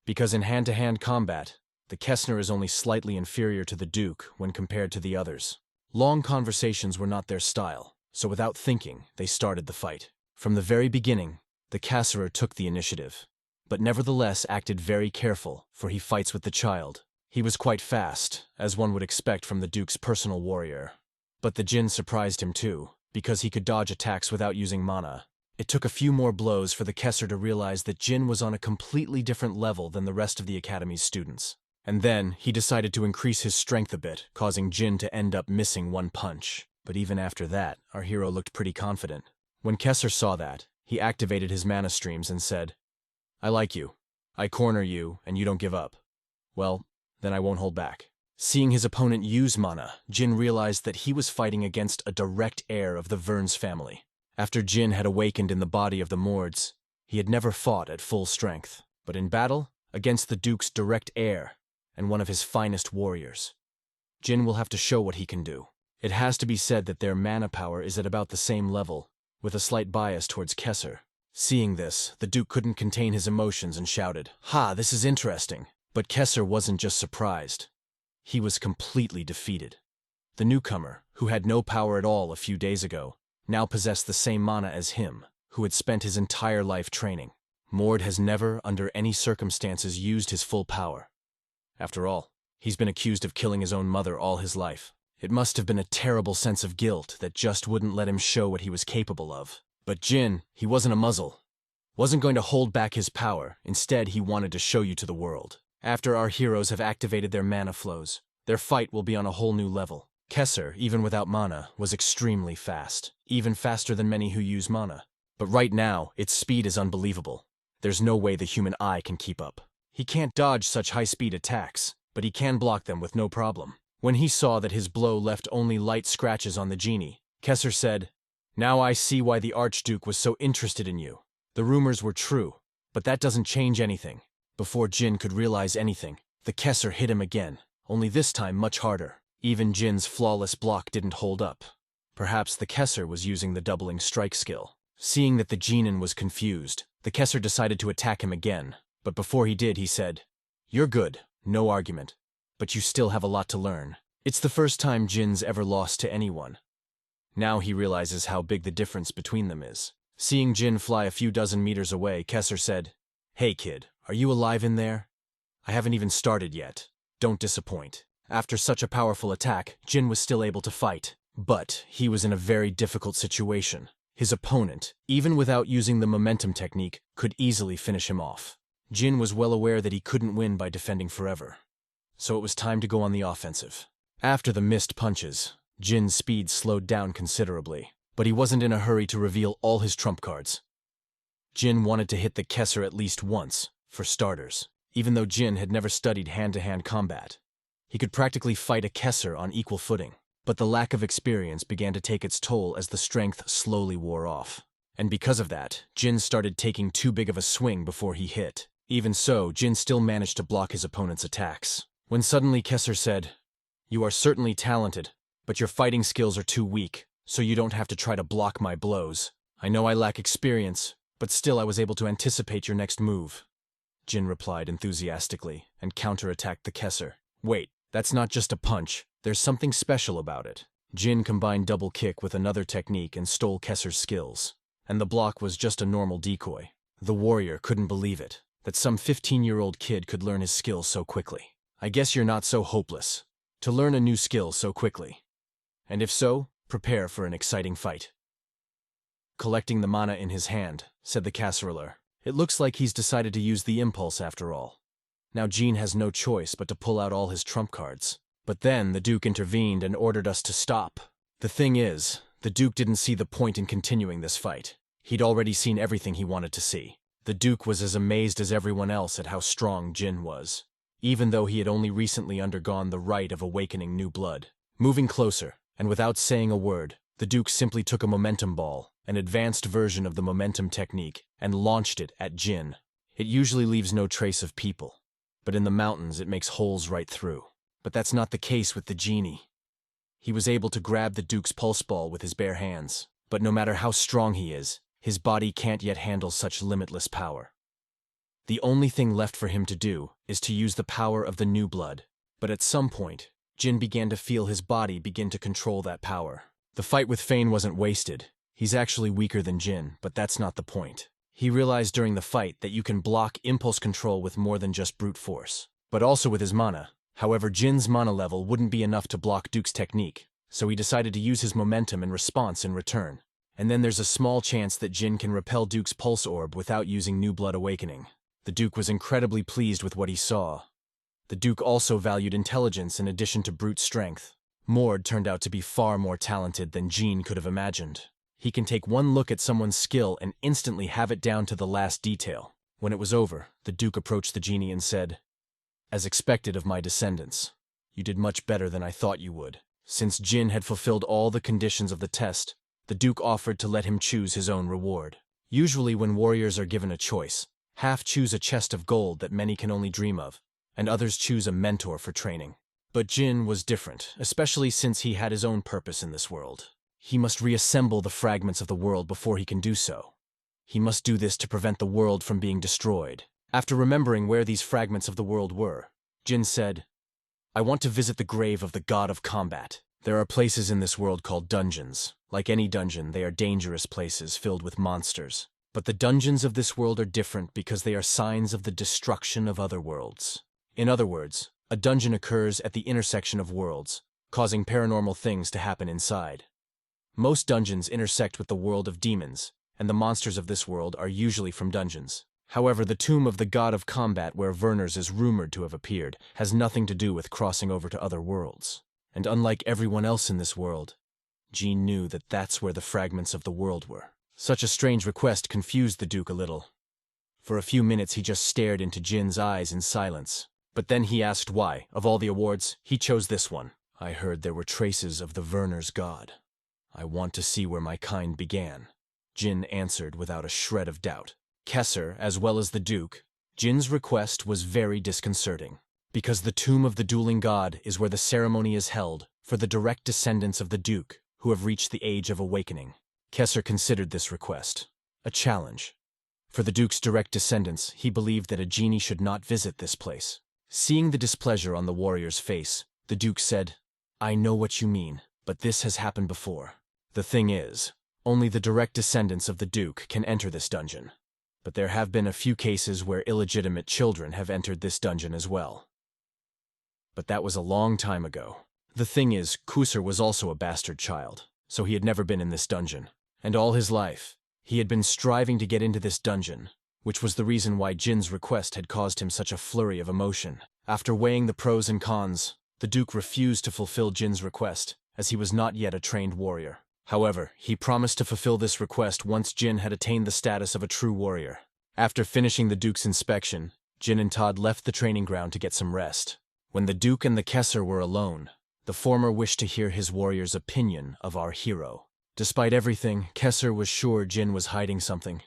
because in hand-to-hand combat, the Kessner is only slightly inferior to the Duke when compared to the others. Long conversations were not their style, so without thinking, they started the fight. From the very beginning, the Kasserer took the initiative, but nevertheless acted very careful, for he fights with the child. He was quite fast, as one would expect from the Duke's personal warrior. But the Jin surprised him too, because he could dodge attacks without using mana. It took a few more blows for the Kesser to realize that Jin was on a completely different level than the rest of the Academy's students. And then, he decided to increase his strength a bit, causing Jin to end up missing one punch. But even after that, our hero looked pretty confident. When Kesser saw that, he activated his mana streams and said, I like you. I corner you, and you don't give up. Well, then I won't hold back. Seeing his opponent use mana, Jin realized that he was fighting against a direct heir of the Verns family. After Jin had awakened in the body of the Mords, he had never fought at full strength, but in battle, against the Duke's direct heir and one of his finest warriors. Jin will have to show what he can do. It has to be said that their mana power is at about the same level, with a slight bias towards Kesser. Seeing this, the Duke couldn't contain his emotions and shouted, "Ha, this is interesting." But Kesser wasn't just surprised. He was completely defeated. The newcomer, who had no power at all a few days ago, now possessed the same mana as him, who had spent his entire life training. Mord has never, under any circumstances, used his full power. After all, he's been accused of killing his own mother all his life. It must have been a terrible sense of guilt that just wouldn't let him show what he was capable of. But Jin, he wasn't a muzzle. Wasn't going to hold back his power. Instead, he wanted to show you to the world. After our heroes have activated their mana flows, their fight will be on a whole new level. Kesser, even without mana, was extremely fast, even faster than many who use mana. But right now, its speed is unbelievable. There's no way the human eye can keep up. He can't dodge such high-speed attacks, but he can block them with no problem. When he saw that his blow left only light scratches on the genie, Kesser said, "Now I see why the Archduke was so interested in you. The rumors were true, but that doesn't change anything." Before Jin could realize anything, the Kesser hit him again, only this time much harder. Even Jin's flawless block didn't hold up. Perhaps the Kesser was using the doubling strike skill. Seeing that the Genin was confused, the Kesser decided to attack him again. But before he did, he said, "You're good, no argument. But you still have a lot to learn." It's the first time Jin's ever lost to anyone. Now he realizes how big the difference between them is. Seeing Jin fly a few dozen meters away, Kesser said, "Hey kid, are you alive in there? I haven't even started yet. Don't disappoint." After such a powerful attack, Jin was still able to fight. But he was in a very difficult situation. His opponent, even without using the momentum technique, could easily finish him off. Jin was well aware that he couldn't win by defending forever. So it was time to go on the offensive. After the missed punches, Jin's speed slowed down considerably, but he wasn't in a hurry to reveal all his trump cards. Jin wanted to hit the Kesser at least once, for starters, even though Jin had never studied hand-to-hand combat. He could practically fight a Kesser on equal footing, but the lack of experience began to take its toll as the strength slowly wore off. And because of that, Jin started taking too big of a swing before he hit. Even so, Jin still managed to block his opponent's attacks. When suddenly Kesser said, "You are certainly talented, but your fighting skills are too weak, so you don't have to try to block my blows. I know I lack experience, but still I was able to anticipate your next move." Jin replied enthusiastically and counterattacked the Kesser. "Wait, that's not just a punch. There's something special about it." Jin combined double kick with another technique and stole Kesser's skills. And the block was just a normal decoy. The warrior couldn't believe it, that some 15-year-old kid could learn his skills so quickly. "I guess you're not so hopeless to learn a new skill so quickly. And if so, prepare for an exciting fight." Collecting the mana in his hand, said the casseroler, "It looks like he's decided to use the impulse after all." Now Jin has no choice but to pull out all his trump cards. But then the Duke intervened and ordered us to stop. The thing is, the Duke didn't see the point in continuing this fight. He'd already seen everything he wanted to see. The Duke was as amazed as everyone else at how strong Jin was, even though he had only recently undergone the rite of awakening new blood. Moving closer, and without saying a word, the Duke simply took a momentum ball, an advanced version of the momentum technique, and launched it at Jin. It usually leaves no trace of people, but in the mountains it makes holes right through. But that's not the case with the genie. He was able to grab the Duke's pulse ball with his bare hands, but no matter how strong he is, his body can't yet handle such limitless power. The only thing left for him to do is to use the power of the new blood. But at some point, Jin began to feel his body begin to control that power. The fight with Fane wasn't wasted. He's actually weaker than Jin, but that's not the point. He realized during the fight that you can block impulse control with more than just brute force, but also with his mana. However, Jin's mana level wouldn't be enough to block Duke's technique, so he decided to use his momentum and response in return. And then there's a small chance that Jin can repel Duke's pulse orb without using New Blood Awakening. The Duke was incredibly pleased with what he saw. The Duke also valued intelligence in addition to brute strength. Mord turned out to be far more talented than Jin could have imagined. He can take one look at someone's skill and instantly have it down to the last detail. When it was over, the Duke approached the genie and said, "As expected of my descendants, you did much better than I thought you would." Since Jin had fulfilled all the conditions of the test, the Duke offered to let him choose his own reward. Usually when warriors are given a choice, half choose a chest of gold that many can only dream of, and others choose a mentor for training. But Jin was different, especially since he had his own purpose in this world. He must reassemble the fragments of the world before he can do so. He must do this to prevent the world from being destroyed. After remembering where these fragments of the world were, Jin said, "I want to visit the grave of the god of combat." There are places in this world called dungeons. Like any dungeon, they are dangerous places filled with monsters. But the dungeons of this world are different because they are signs of the destruction of other worlds. In other words, a dungeon occurs at the intersection of worlds, causing paranormal things to happen inside. Most dungeons intersect with the world of demons, and the monsters of this world are usually from dungeons. However, the tomb of the god of combat where Werner's is rumored to have appeared has nothing to do with crossing over to other worlds. And unlike everyone else in this world, Jean knew that that's where the fragments of the world were. Such a strange request confused the Duke a little. For a few minutes he just stared into Jin's eyes in silence. But then he asked why, of all the awards, he chose this one. "I heard there were traces of the Werner's god. I want to see where my kind began," Jin answered without a shred of doubt. Kesser, as well as the Duke, Jin's request was very disconcerting, because the tomb of the dueling god is where the ceremony is held for the direct descendants of the Duke who have reached the age of awakening. Kesser considered this request a challenge. For the Duke's direct descendants, he believed that a genie should not visit this place. Seeing the displeasure on the warrior's face, the Duke said, "I know what you mean, but this has happened before. The thing is, only the direct descendants of the Duke can enter this dungeon. But there have been a few cases where illegitimate children have entered this dungeon as well. But that was a long time ago. The thing is, Kusar was also a bastard child, so he had never been in this dungeon. And all his life, he had been striving to get into this dungeon, which was the reason why Jin's request had caused him such a flurry of emotion. After weighing the pros and cons, the Duke refused to fulfill Jin's request, as he was not yet a trained warrior. However, he promised to fulfill this request once Jin had attained the status of a true warrior. After finishing the Duke's inspection, Jin and Todd left the training ground to get some rest. When the Duke and the Kesser were alone, the former wished to hear his warrior's opinion of our hero. Despite everything, Kesser was sure Jin was hiding something.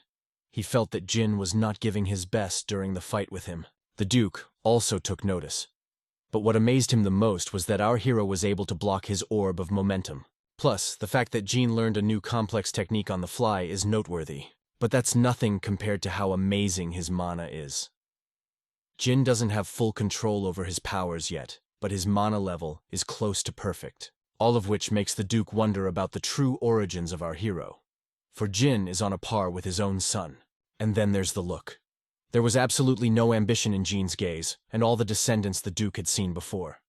He felt that Jin was not giving his best during the fight with him. The Duke also took notice. But what amazed him the most was that our hero was able to block his orb of momentum. Plus, the fact that Jin learned a new complex technique on the fly is noteworthy. But that's nothing compared to how amazing his mana is. Jin doesn't have full control over his powers yet, but his mana level is close to perfect. All of which makes the Duke wonder about the true origins of our hero. For Jin is on a par with his own son. And then there's the look. There was absolutely no ambition in Jin's gaze, and all the descendants the Duke had seen before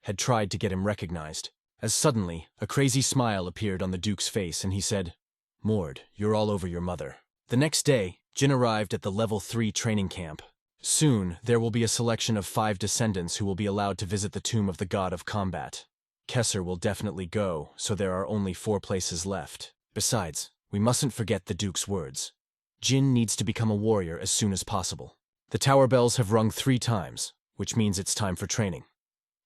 had tried to get him recognized. As suddenly, a crazy smile appeared on the Duke's face and he said, "Mord, you're all over your mother." The next day, Jin arrived at the level 3 training camp. Soon, there will be a selection of 5 descendants who will be allowed to visit the tomb of the god of combat. Kesser will definitely go, so there are only 4 places left. Besides, we mustn't forget the Duke's words. Jin needs to become a warrior as soon as possible. The tower bells have rung 3 times, which means it's time for training.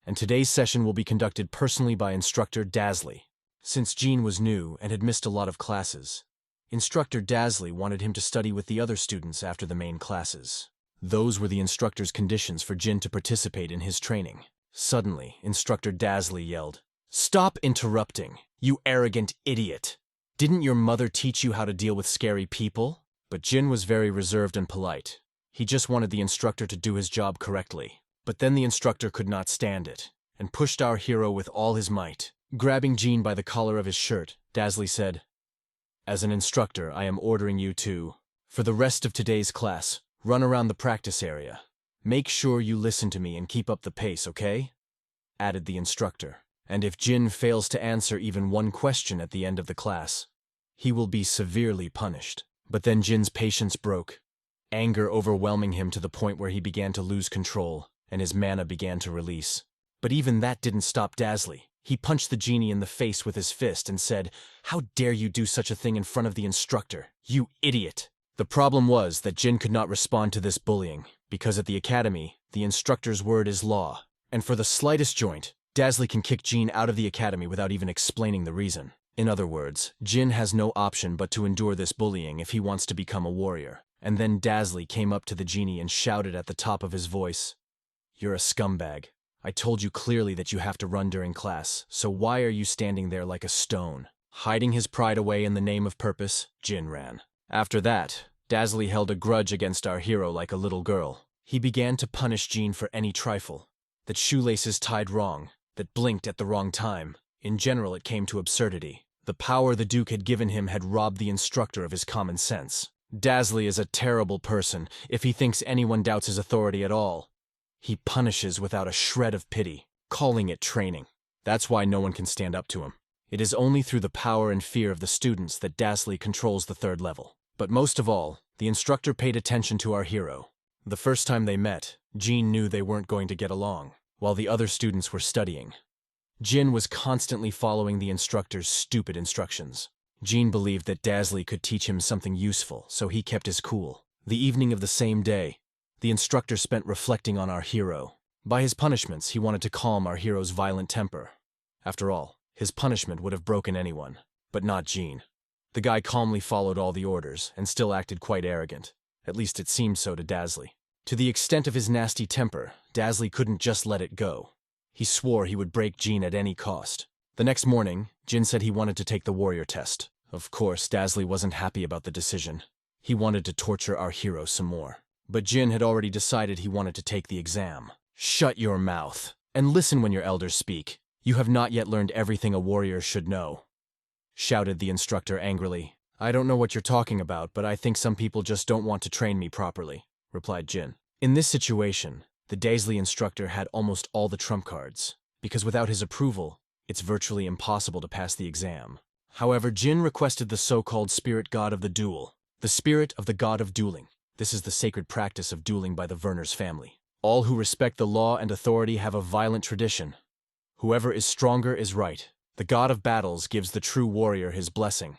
And today's session will be conducted personally by Instructor Dasley. Since Jin was new and had missed a lot of classes, Instructor Dasley wanted him to study with the other students after the main classes. Those were the instructor's conditions for Jin to participate in his training. Suddenly, Instructor Dasley yelled, "Stop interrupting, you arrogant idiot! Didn't your mother teach you how to deal with scary people?" But Jin was very reserved and polite. He just wanted the instructor to do his job correctly. But then the instructor could not stand it, and pushed our hero with all his might. Grabbing Jin by the collar of his shirt, Dasley said, "As an instructor, I am ordering you to, for the rest of today's class, run around the practice area. Make sure you listen to me and keep up the pace, okay?" added the instructor. "And if Jin fails to answer even one question at the end of the class, he will be severely punished." But then Jin's patience broke, anger overwhelming him to the point where he began to lose control, and his mana began to release. But even that didn't stop Dasley. He punched the genie in the face with his fist and said, "How dare you do such a thing in front of the instructor, you idiot!" The problem was that Jin could not respond to this bullying, because at the academy, the instructor's word is law, and for the slightest joint, Dazzly can kick Jin out of the academy without even explaining the reason. In other words, Jin has no option but to endure this bullying if he wants to become a warrior. And then Dazzly came up to the genie and shouted at the top of his voice, "You're a scumbag. I told you clearly that you have to run during class, so why are you standing there like a stone?" Hiding his pride away in the name of purpose, Jin ran. After that, Dazzly held a grudge against our hero like a little girl. He began to punish Jin for any trifle. That shoelaces tied wrong, that blinked at the wrong time. In general, it came to absurdity. The power the Duke had given him had robbed the instructor of his common sense. Dazzly is a terrible person if he thinks anyone doubts his authority at all. He punishes without a shred of pity, calling it training. That's why no one can stand up to him. It is only through the power and fear of the students that Dazzly controls the third level. But most of all, the instructor paid attention to our hero. The first time they met, Jin knew they weren't going to get along, while the other students were studying. Jin was constantly following the instructor's stupid instructions. Jin believed that Dazzly could teach him something useful, so he kept his cool. The evening of the same day, the instructor spent reflecting on our hero. By his punishments, he wanted to calm our hero's violent temper. After all, his punishment would have broken anyone, but not Jin. The guy calmly followed all the orders and still acted quite arrogant. At least it seemed so to Dazzly. To the extent of his nasty temper, Dazzly couldn't just let it go. He swore he would break Jin at any cost. The next morning, Jin said he wanted to take the warrior test. Of course, Dazzly wasn't happy about the decision. He wanted to torture our hero some more. But Jin had already decided he wanted to take the exam. "Shut your mouth, and listen when your elders speak. You have not yet learned everything a warrior should know," shouted the instructor angrily. "I don't know what you're talking about, but I think some people just don't want to train me properly," replied Jin. In this situation, the Dazzly instructor had almost all the trump cards, because without his approval, it's virtually impossible to pass the exam. However, Jin requested the so-called spirit god of the duel, the spirit of the god of dueling. This is the sacred practice of dueling by the Werner's family. All who respect the law and authority have a violent tradition. Whoever is stronger is right. The god of battles gives the true warrior his blessing.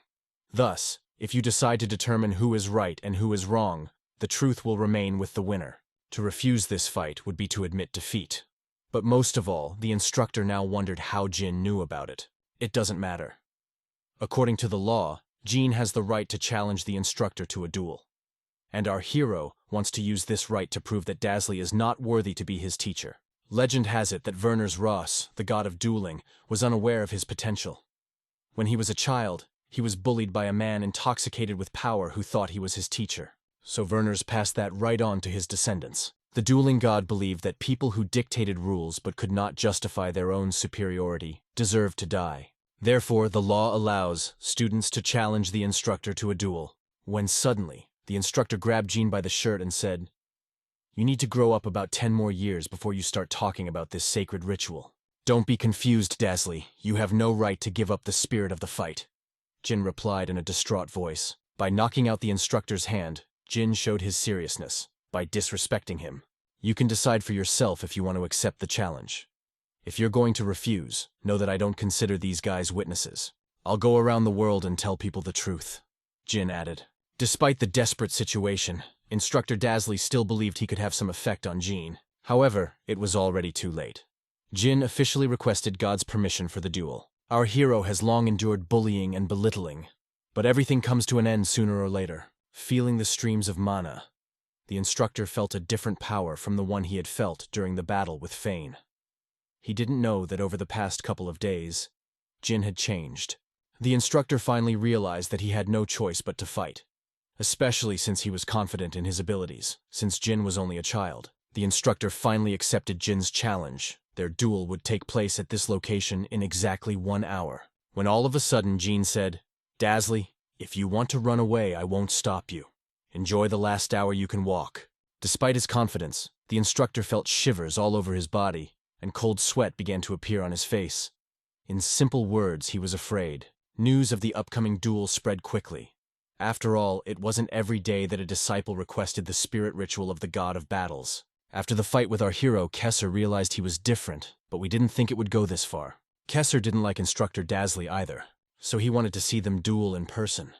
Thus, if you decide to determine who is right and who is wrong, the truth will remain with the winner. To refuse this fight would be to admit defeat. But most of all, the instructor now wondered how Jin knew about it. It doesn't matter. According to the law, Jin has the right to challenge the instructor to a duel. And our hero wants to use this right to prove that Dazzly is not worthy to be his teacher. Legend has it that Werner's Ross, the god of dueling, was unaware of his potential. When he was a child, he was bullied by a man intoxicated with power who thought he was his teacher. So Werner's passed that right on to his descendants. The dueling god believed that people who dictated rules but could not justify their own superiority deserved to die. Therefore, the law allows students to challenge the instructor to a duel. When suddenly, the instructor grabbed Jin by the shirt and said, "You need to grow up about 10 more years before you start talking about this sacred ritual." "Don't be confused, Dazzly. You have no right to give up the spirit of the fight," Jin replied in a distraught voice. By knocking out the instructor's hand, Jin showed his seriousness by disrespecting him. "You can decide for yourself if you want to accept the challenge. If you're going to refuse, know that I don't consider these guys witnesses. I'll go around the world and tell people the truth," Jin added. Despite the desperate situation, Instructor Dazzly still believed he could have some effect on Jin. However, it was already too late. Jin officially requested God's permission for the duel. Our hero has long endured bullying and belittling, but everything comes to an end sooner or later. Feeling the streams of mana, the instructor felt a different power from the one he had felt during the battle with Fane. He didn't know that over the past couple of days, Jin had changed. The instructor finally realized that he had no choice but to fight, especially since he was confident in his abilities. Since Jin was only a child, the instructor finally accepted Jin's challenge. Their duel would take place at this location in exactly 1 hour. When all of a sudden Jin said, "Dazzly, if you want to run away, I won't stop you. Enjoy the last hour you can walk." Despite his confidence, the instructor felt shivers all over his body, and cold sweat began to appear on his face. In simple words, he was afraid. News of the upcoming duel spread quickly. After all, it wasn't every day that a disciple requested the spirit ritual of the god of battles. After the fight with our hero, Kesser realized he was different, but we didn't think it would go this far. Kessler didn't like Instructor Dasley either, so he wanted to see them duel in person.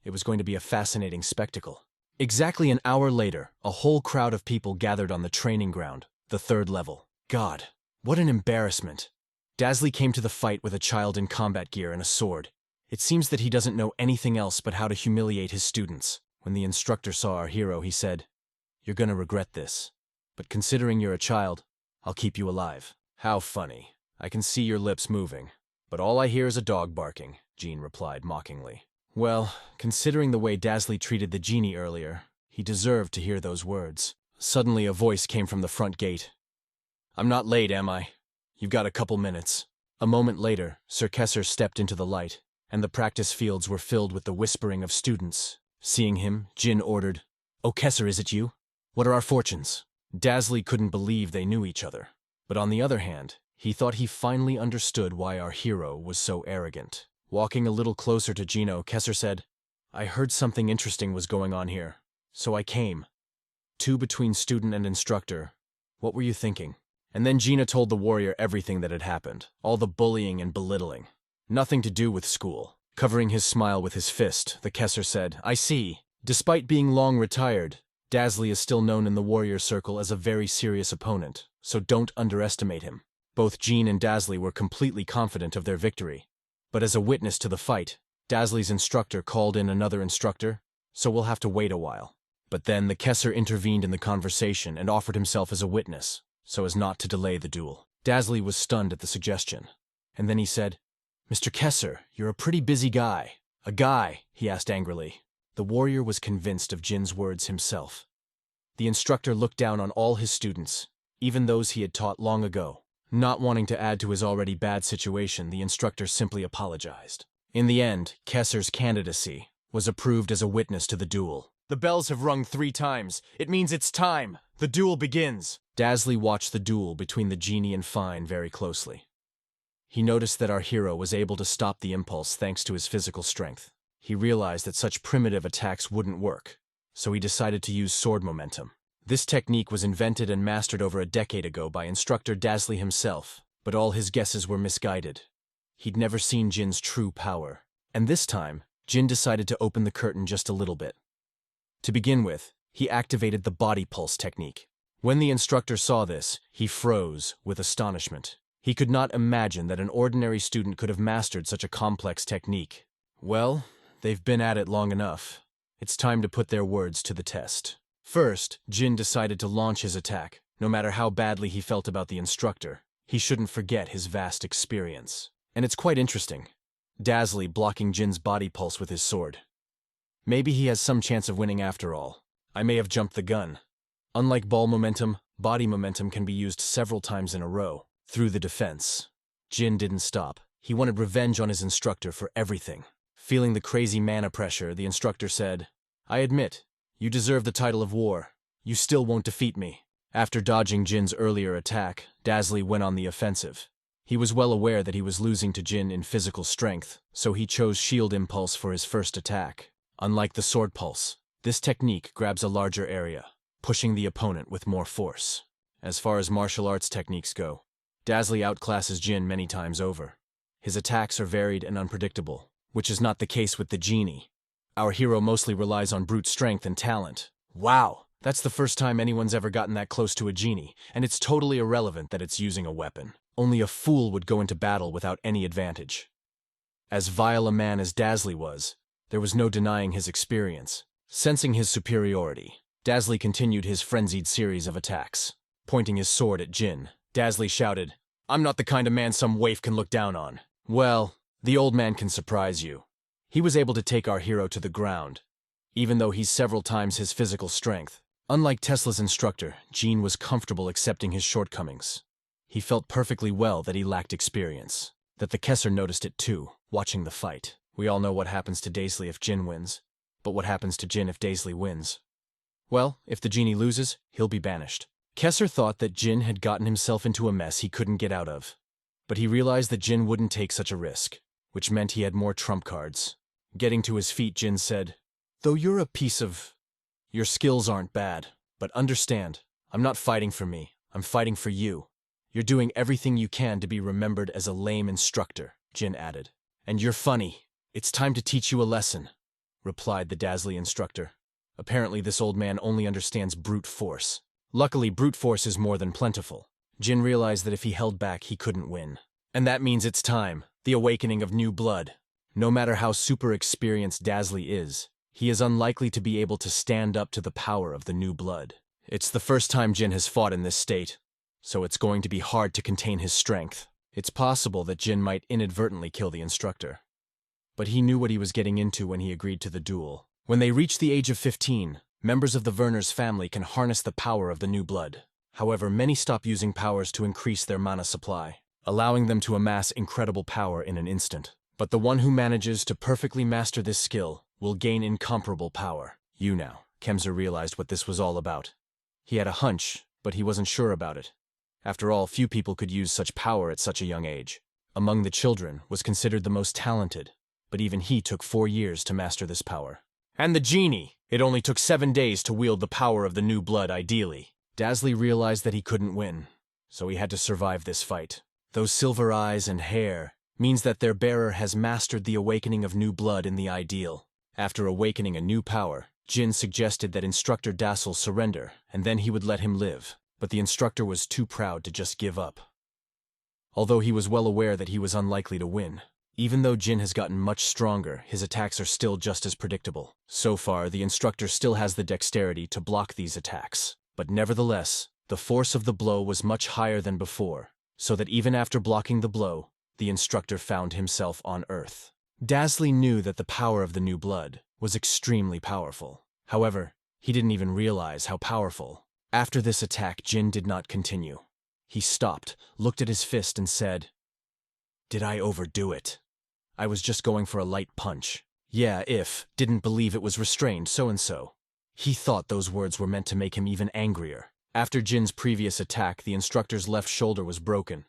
It was going to be a fascinating spectacle. Exactly an hour later, a whole crowd of people gathered on the training ground, the third level. God, what an embarrassment. Dasley came to the fight with a child in combat gear and a sword. It seems that he doesn't know anything else but how to humiliate his students. When the instructor saw our hero, he said, "You're gonna regret this. But considering you're a child, I'll keep you alive." How funny. I can see your lips moving. But all I hear is a dog barking, Jean replied mockingly. Well, considering the way Dasley treated the genie earlier, he deserved to hear those words. Suddenly a voice came from the front gate. "I'm not late, am I? You've got a couple minutes." A moment later, Sir Kessler stepped into the light, and the practice fields were filled with the whispering of students. Seeing him, Jin ordered, "Oh, Kessler, is it you? What are our fortunes?" Dasley couldn't believe they knew each other. But on the other hand, he thought he finally understood why our hero was so arrogant. Walking a little closer to Gino, Kessler said, "I heard something interesting was going on here, so I came." Two between student and instructor. What were you thinking? And then Gina told the warrior everything that had happened, all the bullying and belittling. Nothing to do with school. Covering his smile with his fist, the Kessler said, "I see. Despite being long retired, Dasley is still known in the warrior circle as a very serious opponent, so don't underestimate him." Both Jean and Dasley were completely confident of their victory. But as a witness to the fight, Dasley's instructor called in another instructor, so we'll have to wait a while. But then the Kessler intervened in the conversation and offered himself as a witness, so as not to delay the duel. Dasley was stunned at the suggestion. And then he said, "Mr. Kessler, you're a pretty busy guy." "A guy?" he asked angrily. The warrior was convinced of Jin's words himself. The instructor looked down on all his students, even those he had taught long ago. Not wanting to add to his already bad situation, the instructor simply apologized. In the end, Kessler's candidacy was approved as a witness to the duel. "The bells have rung 3 times. It means it's time. The duel begins." Dasley watched the duel between the genie and Fine very closely. He noticed that our hero was able to stop the impulse thanks to his physical strength. He realized that such primitive attacks wouldn't work, so he decided to use sword momentum. This technique was invented and mastered over a decade ago by Instructor Dasley himself, but all his guesses were misguided. He'd never seen Jin's true power, and this time, Jin decided to open the curtain just a little bit. To begin with, he activated the body pulse technique. When the instructor saw this, he froze with astonishment. He could not imagine that an ordinary student could have mastered such a complex technique. Well, they've been at it long enough. It's time to put their words to the test. First, Jin decided to launch his attack. No matter how badly he felt about the instructor, he shouldn't forget his vast experience. And it's quite interesting. Dasley blocking Jin's body pulse with his sword. Maybe he has some chance of winning after all. I may have jumped the gun. Unlike ball momentum, body momentum can be used several times in a row. Through the defense, Jin didn't stop. He wanted revenge on his instructor for everything. Feeling the crazy mana pressure, the instructor said, "I admit, you deserve the title of war. You still won't defeat me." After dodging Jin's earlier attack, Dasley went on the offensive. He was well aware that he was losing to Jin in physical strength, so he chose Shield Impulse for his first attack. Unlike the Sword Pulse, this technique grabs a larger area, pushing the opponent with more force. As far as martial arts techniques go, Dasley outclasses Jin many times over. His attacks are varied and unpredictable, which is not the case with the genie. Our hero mostly relies on brute strength and talent. Wow, that's the first time anyone's ever gotten that close to a genie, and it's totally irrelevant that it's using a weapon. Only a fool would go into battle without any advantage. As vile a man as Dasley was, there was no denying his experience. Sensing his superiority, Dasley continued his frenzied series of attacks. Pointing his sword at Jin, Dasley shouted, "I'm not the kind of man some waif can look down on." Well, the old man can surprise you. He was able to take our hero to the ground, even though he's several times his physical strength. Unlike Tesla's instructor, Jean was comfortable accepting his shortcomings. He felt perfectly well that he lacked experience, that the Kessler noticed it too, watching the fight. We all know what happens to Dasley if Jin wins, but what happens to Jin if Dasley wins? Well, if the genie loses, he'll be banished. Kessler thought that Jin had gotten himself into a mess he couldn't get out of, but he realized that Jin wouldn't take such a risk, which meant he had more trump cards. Getting to his feet, Jin said, "Though you're a piece of... Your skills aren't bad, but understand, I'm not fighting for me, I'm fighting for you. You're doing everything you can to be remembered as a lame instructor, Jin added. And you're funny. It's time to teach you a lesson, replied the dazzly instructor. Apparently this old man only understands brute force. Luckily, brute force is more than plentiful. Jin realized that if he held back, he couldn't win. And that means it's time, the awakening of new blood. No matter how super experienced Dazzly is, he is unlikely to be able to stand up to the power of the new blood. It's the first time Jin has fought in this state, so it's going to be hard to contain his strength. It's possible that Jin might inadvertently kill the instructor. But he knew what he was getting into when he agreed to the duel. When they reach the age of 15, members of the Werner's family can harness the power of the new blood. However, many stop using powers to increase their mana supply, allowing them to amass incredible power in an instant. But the one who manages to perfectly master this skill will gain incomparable power. You now. Kemser realized what this was all about. He had a hunch, but he wasn't sure about it. After all, few people could use such power at such a young age. Among the children, was considered the most talented, but even he took 4 years to master this power. And the genie! It only took 7 days to wield the power of the new blood ideally. Dazzly realized that he couldn't win, so he had to survive this fight. Those silver eyes and hair means that their bearer has mastered the awakening of new blood in the ideal. After awakening a new power, Jin suggested that Instructor Dazzle surrender, and then he would let him live. But the instructor was too proud to just give up. Although he was well aware that he was unlikely to win. Even though Jin has gotten much stronger, his attacks are still just as predictable. So far, the instructor still has the dexterity to block these attacks. But nevertheless, the force of the blow was much higher than before, so that even after blocking the blow, the instructor found himself on Earth. Dazzly knew that the power of the new blood was extremely powerful. However, he didn't even realize how powerful. After this attack, Jin did not continue. He stopped, looked at his fist and said, "Did I overdo it? I was just going for a light punch. Yeah, didn't believe it was restrained so-and-so." He thought those words were meant to make him even angrier. After Jin's previous attack, the instructor's left shoulder was broken.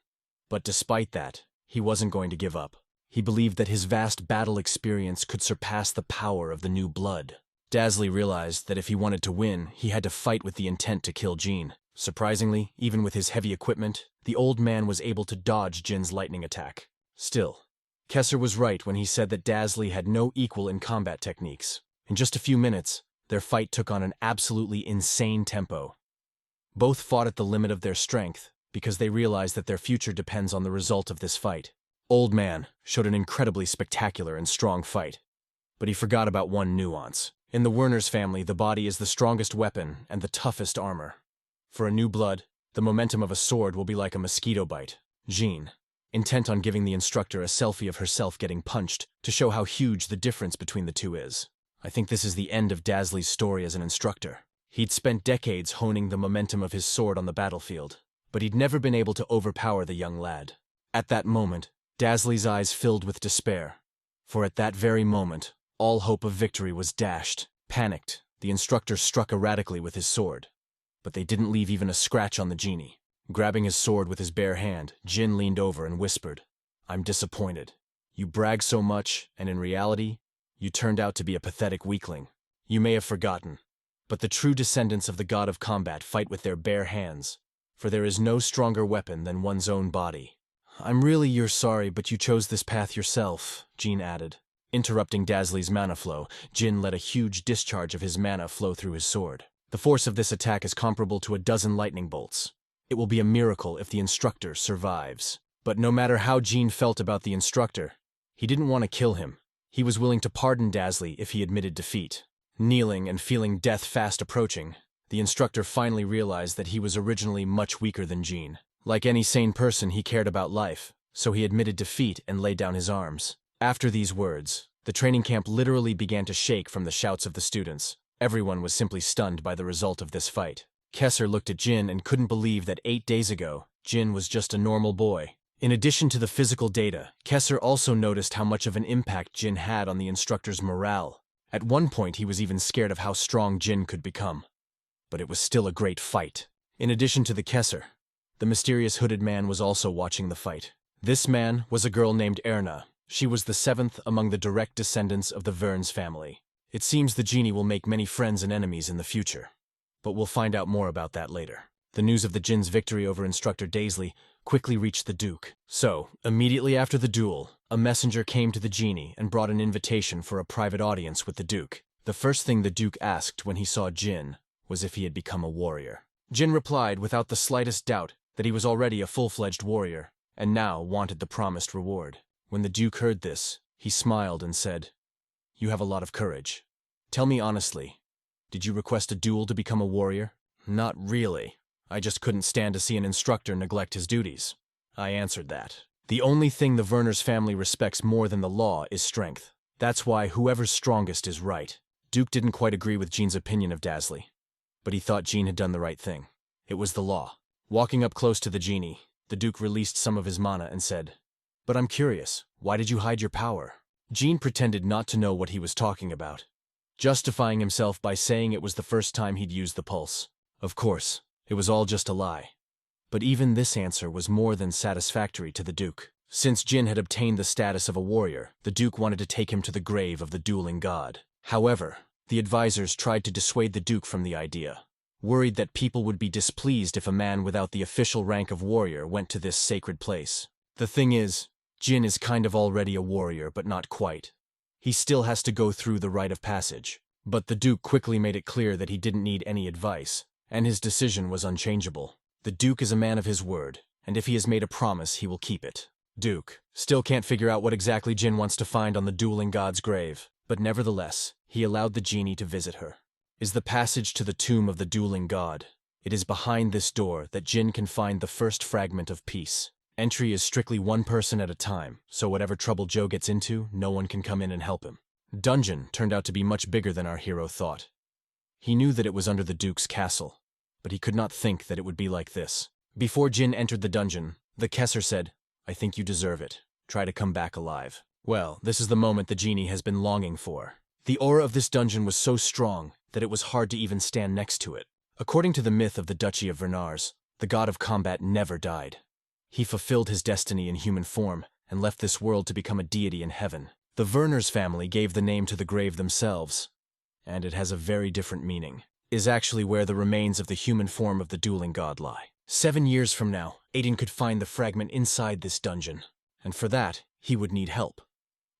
But despite that, he wasn't going to give up. He believed that his vast battle experience could surpass the power of the new blood. Dazzly realized that if he wanted to win, he had to fight with the intent to kill Jin. Surprisingly, even with his heavy equipment, the old man was able to dodge Jin's lightning attack. Still, Kessler was right when he said that Dazzly had no equal in combat techniques. In just a few minutes, their fight took on an absolutely insane tempo. Both fought at the limit of their strength, because they realized that their future depends on the result of this fight. Old Man showed an incredibly spectacular and strong fight. But he forgot about one nuance. In the Werner's family, the body is the strongest weapon and the toughest armor. For a new blood, the momentum of a sword will be like a mosquito bite. Jean, intent on giving the instructor a selfie of herself getting punched to show how huge the difference between the two is. I think this is the end of Dazzly's story as an instructor. He'd spent decades honing the momentum of his sword on the battlefield, but he'd never been able to overpower the young lad. At that moment, Dazzly's eyes filled with despair. For at that very moment, all hope of victory was dashed. Panicked, the instructor struck erratically with his sword. But they didn't leave even a scratch on the genie. Grabbing his sword with his bare hand, Jin leaned over and whispered, "I'm disappointed. You brag so much, and in reality, you turned out to be a pathetic weakling. You may have forgotten, but the true descendants of the god of combat fight with their bare hands, for there is no stronger weapon than one's own body." You're sorry, but you chose this path yourself," Jin added. Interrupting Dazzly's mana flow, Jin let a huge discharge of his mana flow through his sword. The force of this attack is comparable to a dozen lightning bolts. It will be a miracle if the instructor survives. But no matter how Jin felt about the instructor, he didn't want to kill him. He was willing to pardon Dazzly if he admitted defeat. Kneeling and feeling death fast approaching, the instructor finally realized that he was originally much weaker than Jin. Like any sane person, he cared about life, so he admitted defeat and laid down his arms. After these words, the training camp literally began to shake from the shouts of the students. Everyone was simply stunned by the result of this fight. Kessler looked at Jin and couldn't believe that 8 days ago, Jin was just a normal boy. In addition to the physical data, Kessler also noticed how much of an impact Jin had on the instructor's morale. At one point, he was even scared of how strong Jin could become. But it was still a great fight. In addition to the Kessler, the mysterious hooded man was also watching the fight. This man was a girl named Erna. She was the 7th among the direct descendants of the Werner's family. It seems the genie will make many friends and enemies in the future. But we'll find out more about that later. The news of the Jin's victory over Instructor Dazzly quickly reached the Duke. So, immediately after the duel, a messenger came to the genie and brought an invitation for a private audience with the Duke. The first thing the Duke asked when he saw Jin was if he had become a warrior. Jin replied without the slightest doubt that he was already a full-fledged warrior, and now wanted the promised reward. When the Duke heard this, he smiled and said, "You have a lot of courage. Tell me honestly, did you request a duel to become a warrior?" "Not really. I just couldn't stand to see an instructor neglect his duties." I answered that. The only thing the Werner's family respects more than the law is strength. That's why whoever's strongest is right. Duke didn't quite agree with Jean's opinion of Dasley, but he thought Jean had done the right thing. It was the law. Walking up close to the genie, the Duke released some of his mana and said, "But I'm curious, why did you hide your power?" Jean pretended not to know what he was talking about, justifying himself by saying it was the first time he'd used the pulse. Of course, it was all just a lie. But even this answer was more than satisfactory to the Duke. Since Jin had obtained the status of a warrior, the Duke wanted to take him to the grave of the dueling god. However, the advisors tried to dissuade the Duke from the idea, worried that people would be displeased if a man without the official rank of warrior went to this sacred place. The thing is, Jin is kind of already a warrior, but not quite. He still has to go through the rite of passage. But the Duke quickly made it clear that he didn't need any advice, and his decision was unchangeable. The Duke is a man of his word, and if he has made a promise, he will keep it. Duke still can't figure out what exactly Jin wants to find on the dueling god's grave, but nevertheless, he allowed the genie to visit her. Is the passage to the tomb of the dueling god. It is behind this door that Jin can find the first fragment of peace. Entry is strictly one person at a time, so whatever trouble Joe gets into, no one can come in and help him. Dungeon turned out to be much bigger than our hero thought. He knew that it was under the Duke's castle, but he could not think that it would be like this. Before Jin entered the dungeon, the Kesser said, "I think you deserve it. Try to come back alive." Well, this is the moment the genie has been longing for. The aura of this dungeon was so strong that it was hard to even stand next to it. According to the myth of the Duchy of Vernars, the god of combat never died. He fulfilled his destiny in human form and left this world to become a deity in heaven. The Werner's family gave the name to the grave themselves, and it has a very different meaning. Is actually where the remains of the human form of the dueling god lie. 7 years from now, Aiden could find the fragment inside this dungeon, and for that, he would need help.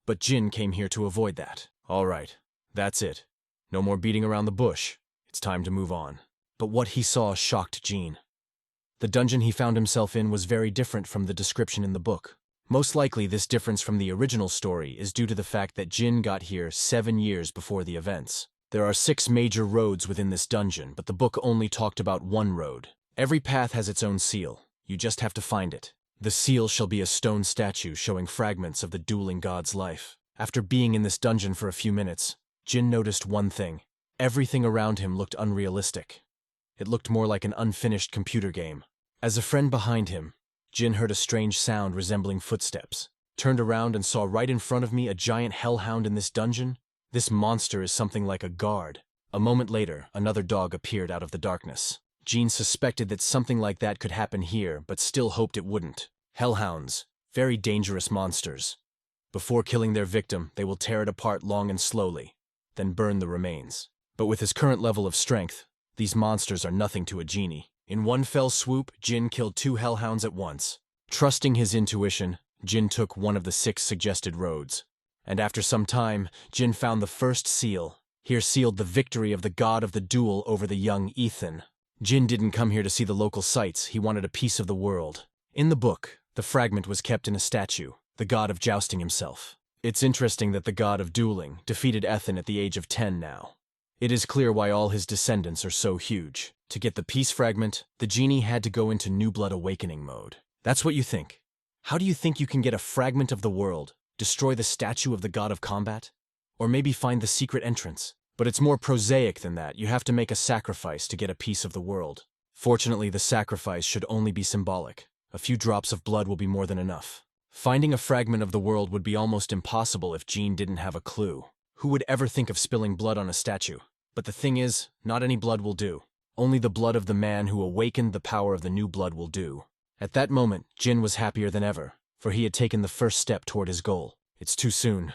But Jin came here to avoid that. All right, that's it. No more beating around the bush. It's time to move on. But what he saw shocked Jin. The dungeon he found himself in was very different from the description in the book. Most likely this difference from the original story is due to the fact that Jin got here 7 years before the events. There are 6 major roads within this dungeon, but the book only talked about one road. Every path has its own seal. You just have to find it. The seal shall be a stone statue showing fragments of the dueling god's life. After being in this dungeon for a few minutes, Jin noticed one thing. Everything around him looked unrealistic. It looked more like an unfinished computer game. As a friend behind him, Jin heard a strange sound resembling footsteps, turned around and saw right in front of me a giant hellhound in this dungeon. This monster is something like a guard. A moment later, another dog appeared out of the darkness. Jin suspected that something like that could happen here, but still hoped it wouldn't. Hellhounds, very dangerous monsters. Before killing their victim, they will tear it apart long and slowly, then burn the remains. But with his current level of strength, these monsters are nothing to a genie. In one fell swoop, Jin killed 2 hellhounds at once. Trusting his intuition, Jin took one of the 6 suggested roads. And after some time, Jin found the first seal. Here sealed the victory of the god of the duel over the young Ethan. Jin didn't come here to see the local sights, he wanted a piece of the world. In the book, the fragment was kept in a statue, the god of jousting himself. It's interesting that the god of dueling defeated Ethan at the age of 10 now. It is clear why all his descendants are so huge. To get the peace fragment, the genie had to go into New Blood Awakening mode. That's what you think. How do you think you can get a fragment of the world, destroy the statue of the god of combat? Or maybe find the secret entrance? But it's more prosaic than that. You have to make a sacrifice to get a piece of the world. Fortunately, the sacrifice should only be symbolic. A few drops of blood will be more than enough. Finding a fragment of the world would be almost impossible if Jean didn't have a clue. Who would ever think of spilling blood on a statue? But the thing is, not any blood will do. Only the blood of the man who awakened the power of the new blood will do. At that moment, Jin was happier than ever, for he had taken the first step toward his goal. It's too soon.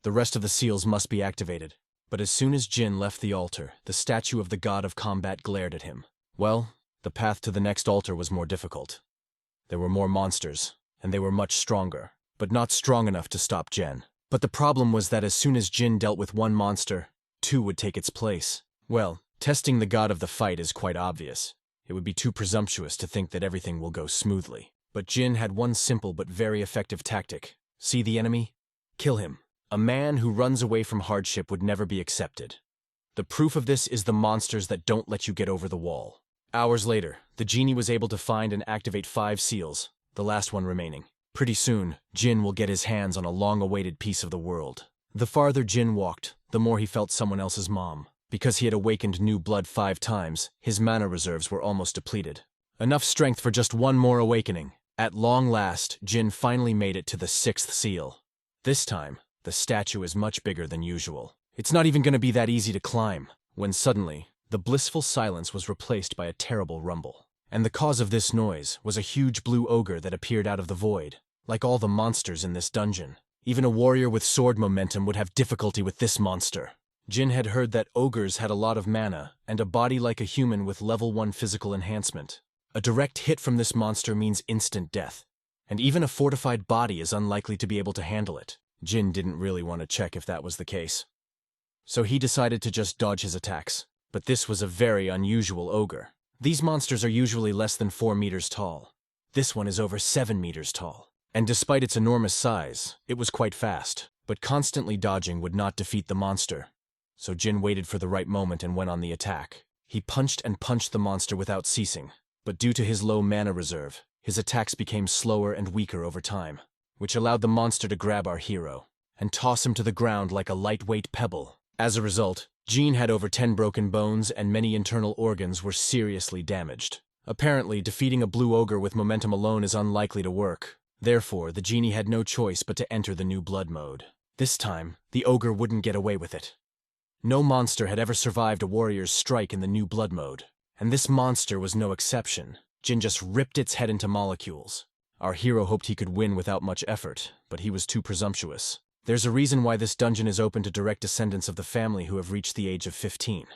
The rest of the seals must be activated. But as soon as Jin left the altar, the statue of the god of combat glared at him. Well, the path to the next altar was more difficult. There were more monsters, and they were much stronger, but not strong enough to stop Jin. But the problem was that as soon as Jin dealt with one monster, two would take its place. Well, testing the god of the fight is quite obvious. It would be too presumptuous to think that everything will go smoothly. But Jin had one simple but very effective tactic. See the enemy? Kill him. A man who runs away from hardship would never be accepted. The proof of this is the monsters that don't let you get over the wall. Hours later, the genie was able to find and activate 5 seals, the last one remaining. Pretty soon, Jin will get his hands on a long-awaited piece of the world. The farther Jin walked, the more he felt someone else's mom. Because he had awakened new blood 5 times, his mana reserves were almost depleted. Enough strength for just one more awakening. At long last, Jin finally made it to the 6th seal. This time, the statue is much bigger than usual. It's not even going to be that easy to climb, when suddenly, the blissful silence was replaced by a terrible rumble. And the cause of this noise was a huge blue ogre that appeared out of the void. Like all the monsters in this dungeon, even a warrior with sword momentum would have difficulty with this monster. Jin had heard that ogres had a lot of mana and a body like a human with level 1 physical enhancement. A direct hit from this monster means instant death, and even a fortified body is unlikely to be able to handle it. Jin didn't really want to check if that was the case. So he decided to just dodge his attacks. But this was a very unusual ogre. These monsters are usually less than 4 meters tall. This one is over 7 meters tall. And despite its enormous size, it was quite fast. But constantly dodging would not defeat the monster. So Jin waited for the right moment and went on the attack. He punched and punched the monster without ceasing. But due to his low mana reserve, his attacks became slower and weaker over time, which allowed the monster to grab our hero and toss him to the ground like a lightweight pebble. As a result, Jin had over 10 broken bones and many internal organs were seriously damaged. Apparently, defeating a blue ogre with momentum alone is unlikely to work. Therefore, the genie had no choice but to enter the new blood mode. This time, the ogre wouldn't get away with it. No monster had ever survived a warrior's strike in the new blood mode, and this monster was no exception. Jin just ripped its head into molecules. Our hero hoped he could win without much effort, but he was too presumptuous. There's a reason why this dungeon is open to direct descendants of the family who have reached the age of 15.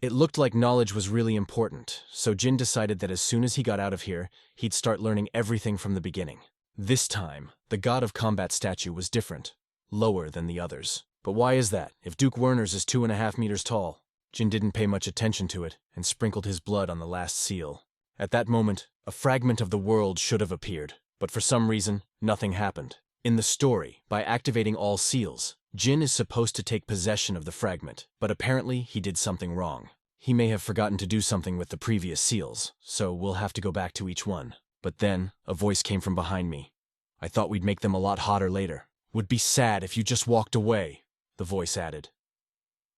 It looked like knowledge was really important, so Jin decided that as soon as he got out of here, he'd start learning everything from the beginning. This time, the god of combat statue was different, lower than the others. But why is that, if Duke Werner's is 2.5 meters tall? Jin didn't pay much attention to it, and sprinkled his blood on the last seal. At that moment, a fragment of the world should have appeared, but for some reason, nothing happened. In the story, by activating all seals, Jin is supposed to take possession of the fragment, but apparently he did something wrong. He may have forgotten to do something with the previous seals, so we'll have to go back to each one. But then, a voice came from behind me. I thought we'd make them a lot hotter later. Would be sad if you just walked away, the voice added.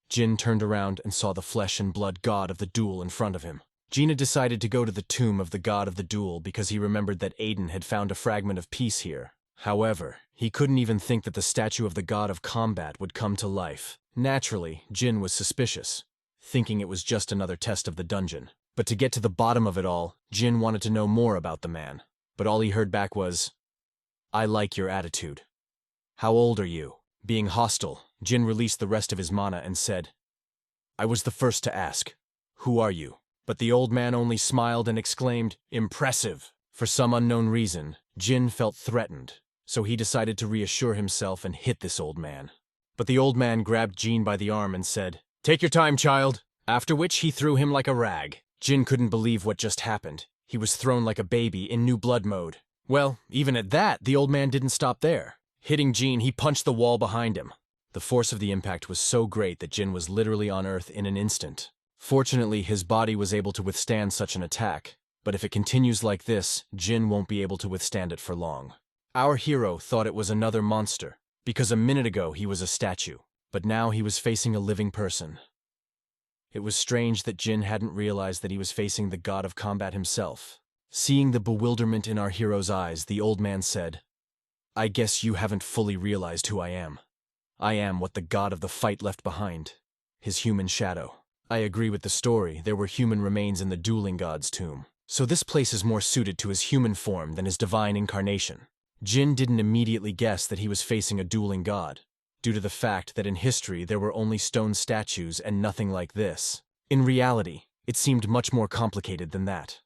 Jin turned around and saw the flesh and blood god of the duel in front of him. Jin decided to go to the tomb of the god of the duel because he remembered that Aiden had found a fragment of peace here. However, he couldn't even think that the statue of the god of combat would come to life. Naturally, Jin was suspicious, thinking it was just another test of the dungeon. But to get to the bottom of it all, Jin wanted to know more about the man. But all he heard back was, "I like your attitude." "How old are you?" Being hostile, Jin released the rest of his mana and said, "I was the first to ask. Who are you?" But the old man only smiled and exclaimed, "Impressive." For some unknown reason, Jin felt threatened, so he decided to reassure himself and hit this old man. But the old man grabbed Jin by the arm and said, "Take your time, child," after which he threw him like a rag. Jin couldn't believe what just happened. He was thrown like a baby in new blood mode. Well, even at that, the old man didn't stop there. Hitting Jin, he punched the wall behind him. The force of the impact was so great that Jin was literally on Earth in an instant. Fortunately, his body was able to withstand such an attack, but if it continues like this, Jin won't be able to withstand it for long. Our hero thought it was another monster, because a minute ago he was a statue, but now he was facing a living person. It was strange that Jin hadn't realized that he was facing the god of combat himself. Seeing the bewilderment in our hero's eyes, the old man said, "I guess you haven't fully realized who I am. I am what the god of the fight left behind, his human shadow." I agree with the story, there were human remains in the dueling god's tomb. So this place is more suited to his human form than his divine incarnation. Jin didn't immediately guess that he was facing a dueling god, due to the fact that in history there were only stone statues and nothing like this. In reality, it seemed much more complicated than that.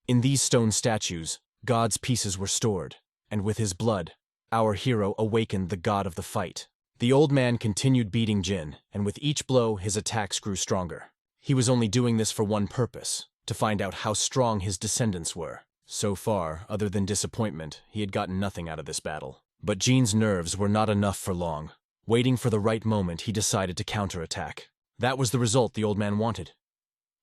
In these stone statues, God's pieces were stored, and with his blood, our hero awakened the god of the fight. The old man continued beating Jin, and with each blow his attacks grew stronger. He was only doing this for one purpose, to find out how strong his descendants were. So far, other than disappointment, he had gotten nothing out of this battle. But Jin's nerves were not enough for long. Waiting for the right moment, he decided to counterattack. That was the result the old man wanted.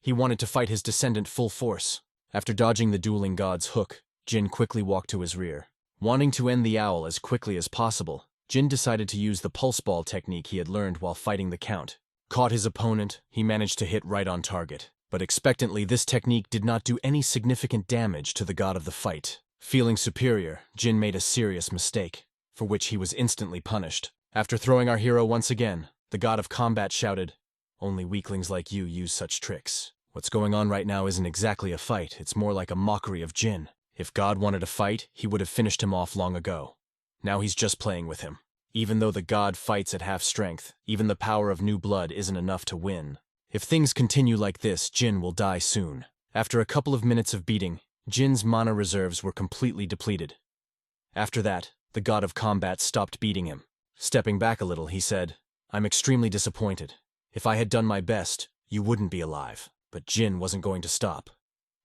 He wanted to fight his descendant full force. After dodging the dueling god's hook, Jin quickly walked to his rear. Wanting to end the owl as quickly as possible, Jin decided to use the pulse ball technique he had learned while fighting the Count. Caught his opponent, he managed to hit right on target. But expectantly, this technique did not do any significant damage to the god of the fight. Feeling superior, Jin made a serious mistake, for which he was instantly punished. After throwing our hero once again, the god of combat shouted, "Only weaklings like you use such tricks. What's going on right now isn't exactly a fight, it's more like a mockery of Jin. If God wanted a fight, he would have finished him off long ago. Now he's just playing with him. Even though the god fights at half strength, even the power of new blood isn't enough to win. If things continue like this, Jin will die soon." After a couple of minutes of beating, Jin's mana reserves were completely depleted. After that, the god of combat stopped beating him. Stepping back a little, he said, "I'm extremely disappointed. If I had done my best, you wouldn't be alive." But Jin wasn't going to stop.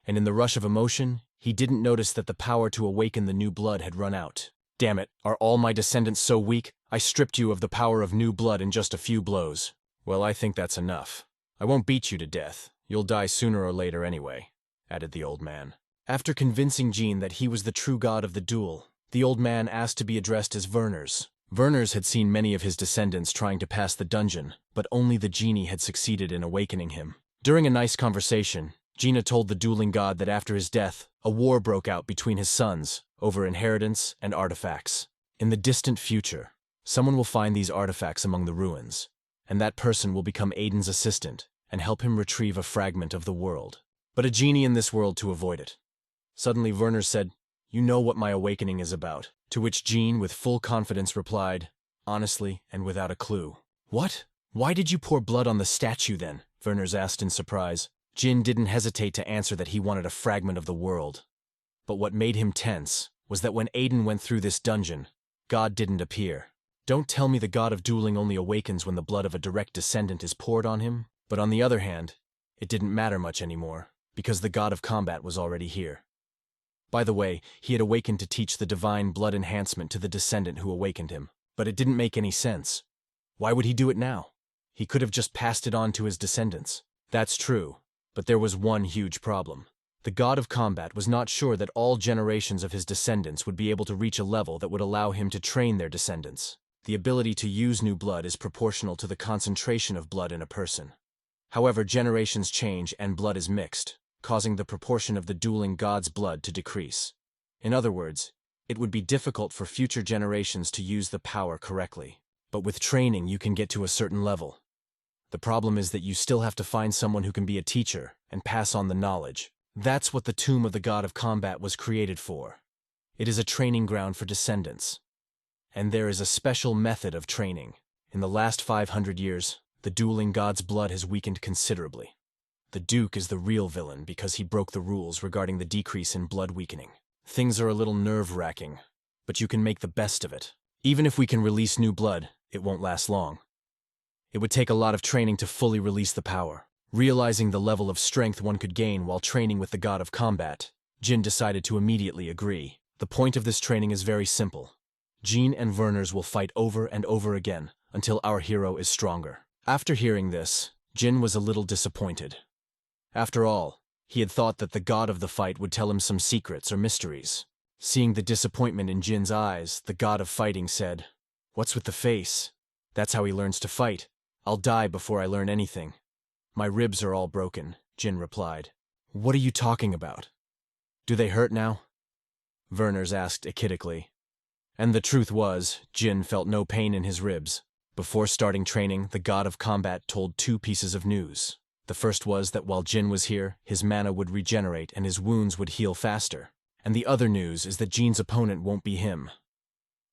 And in the rush of emotion, he didn't notice that the power to awaken the new blood had run out. "Damn it, are all my descendants so weak? I stripped you of the power of new blood in just a few blows." "Well, I think that's enough. I won't beat you to death. You'll die sooner or later anyway," added the old man. After convincing Jin that he was the true god of the duel, the old man asked to be addressed as Werners. Werners had seen many of his descendants trying to pass the dungeon, but only the genie had succeeded in awakening him. During a nice conversation, Gina told the dueling god that after his death, a war broke out between his sons over inheritance and artifacts. In the distant future, someone will find these artifacts among the ruins, and that person will become Aiden's assistant and help him retrieve a fragment of the world, but a genie in this world to avoid it. Suddenly Werner said, "You know what my awakening is about," to which Jean with full confidence replied, honestly and without a clue. "What? Why did you pour blood on the statue then?" Werners asked in surprise. Jin didn't hesitate to answer that he wanted a fragment of the world. But what made him tense was that when Aiden went through this dungeon, God didn't appear. Don't tell me the god of dueling only awakens when the blood of a direct descendant is poured on him. But on the other hand, it didn't matter much anymore, because the god of combat was already here. By the way, he had awakened to teach the divine blood enhancement to the descendant who awakened him. But it didn't make any sense. Why would he do it now? He could have just passed it on to his descendants. That's true, but there was one huge problem. The god of combat was not sure that all generations of his descendants would be able to reach a level that would allow him to train their descendants. The ability to use new blood is proportional to the concentration of blood in a person. However, generations change and blood is mixed, causing the proportion of the dueling god's blood to decrease. In other words, it would be difficult for future generations to use the power correctly. But with training, you can get to a certain level. The problem is that you still have to find someone who can be a teacher and pass on the knowledge. That's what the tomb of the god of combat was created for. It is a training ground for descendants. And there is a special method of training. In the last 500 years, the dueling god's blood has weakened considerably. The Duke is the real villain because he broke the rules regarding the decrease in blood weakening. Things are a little nerve-wracking, but you can make the best of it. Even if we can release new blood, it won't last long. It would take a lot of training to fully release the power. Realizing the level of strength one could gain while training with the god of combat, Jin decided to immediately agree. The point of this training is very simple. Jean and Werners will fight over and over again until our hero is stronger. After hearing this, Jin was a little disappointed. After all, he had thought that the god of the fight would tell him some secrets or mysteries. Seeing the disappointment in Jin's eyes, the god of fighting said, "What's with the face? That's how he learns to fight. I'll die before I learn anything." "My ribs are all broken," Jin replied. "What are you talking about? Do they hurt now?" Werners asked achidically. And the truth was, Jin felt no pain in his ribs. Before starting training, the god of combat told two pieces of news. The first was that while Jin was here, his mana would regenerate and his wounds would heal faster. And the other news is that Jin's opponent won't be him.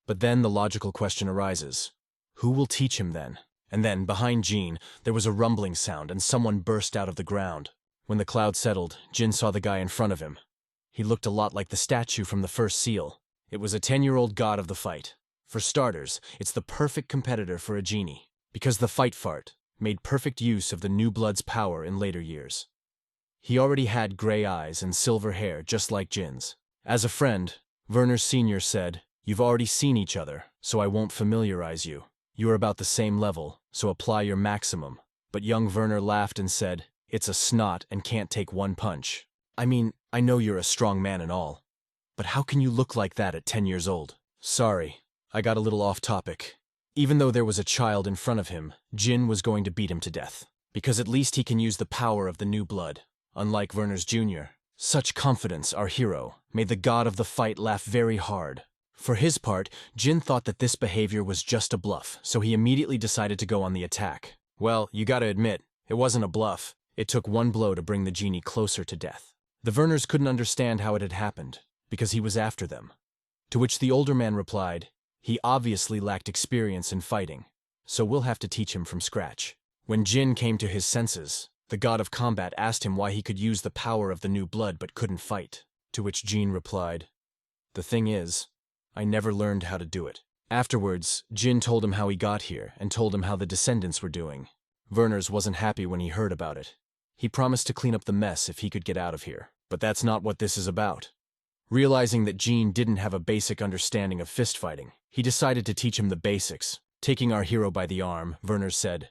But then the logical question arises. Who will teach him then? And then, behind Jin, there was a rumbling sound and someone burst out of the ground. When the cloud settled, Jin saw the guy in front of him. He looked a lot like the statue from the first seal. It was a 10-year-old god of the fight. For starters, it's the perfect competitor for a genie, because the fight fart made perfect use of the new blood's power in later years. He already had gray eyes and silver hair just like Jin's. As a friend, Werner Sr. said, "You've already seen each other, so I won't familiarize you. You are about the same level, so apply your maximum." But young Werner laughed and said, "It's a snot and can't take one punch. I mean, I know you're a strong man and all, but how can you look like that at 10 years old?" Sorry, I got a little off topic. Even though there was a child in front of him, Jin was going to beat him to death, because at least he can use the power of the new blood, unlike Werner's Jr. Such confidence, our hero, made the god of the fight laugh very hard. For his part, Jin thought that this behavior was just a bluff, so he immediately decided to go on the attack. Well, you gotta admit, it wasn't a bluff. It took one blow to bring the genie closer to death. The Werners couldn't understand how it had happened, because he was after them. To which the older man replied, he obviously lacked experience in fighting, so we'll have to teach him from scratch. When Jin came to his senses, the god of combat asked him why he could use the power of the new blood but couldn't fight. To which Jin replied, "The thing is, I never learned how to do it." Afterwards, Jin told him how he got here and told him how the descendants were doing. Werners wasn't happy when he heard about it. He promised to clean up the mess if he could get out of here. But that's not what this is about. Realizing that Jin didn't have a basic understanding of fist fighting, he decided to teach him the basics. Taking our hero by the arm, Werner said,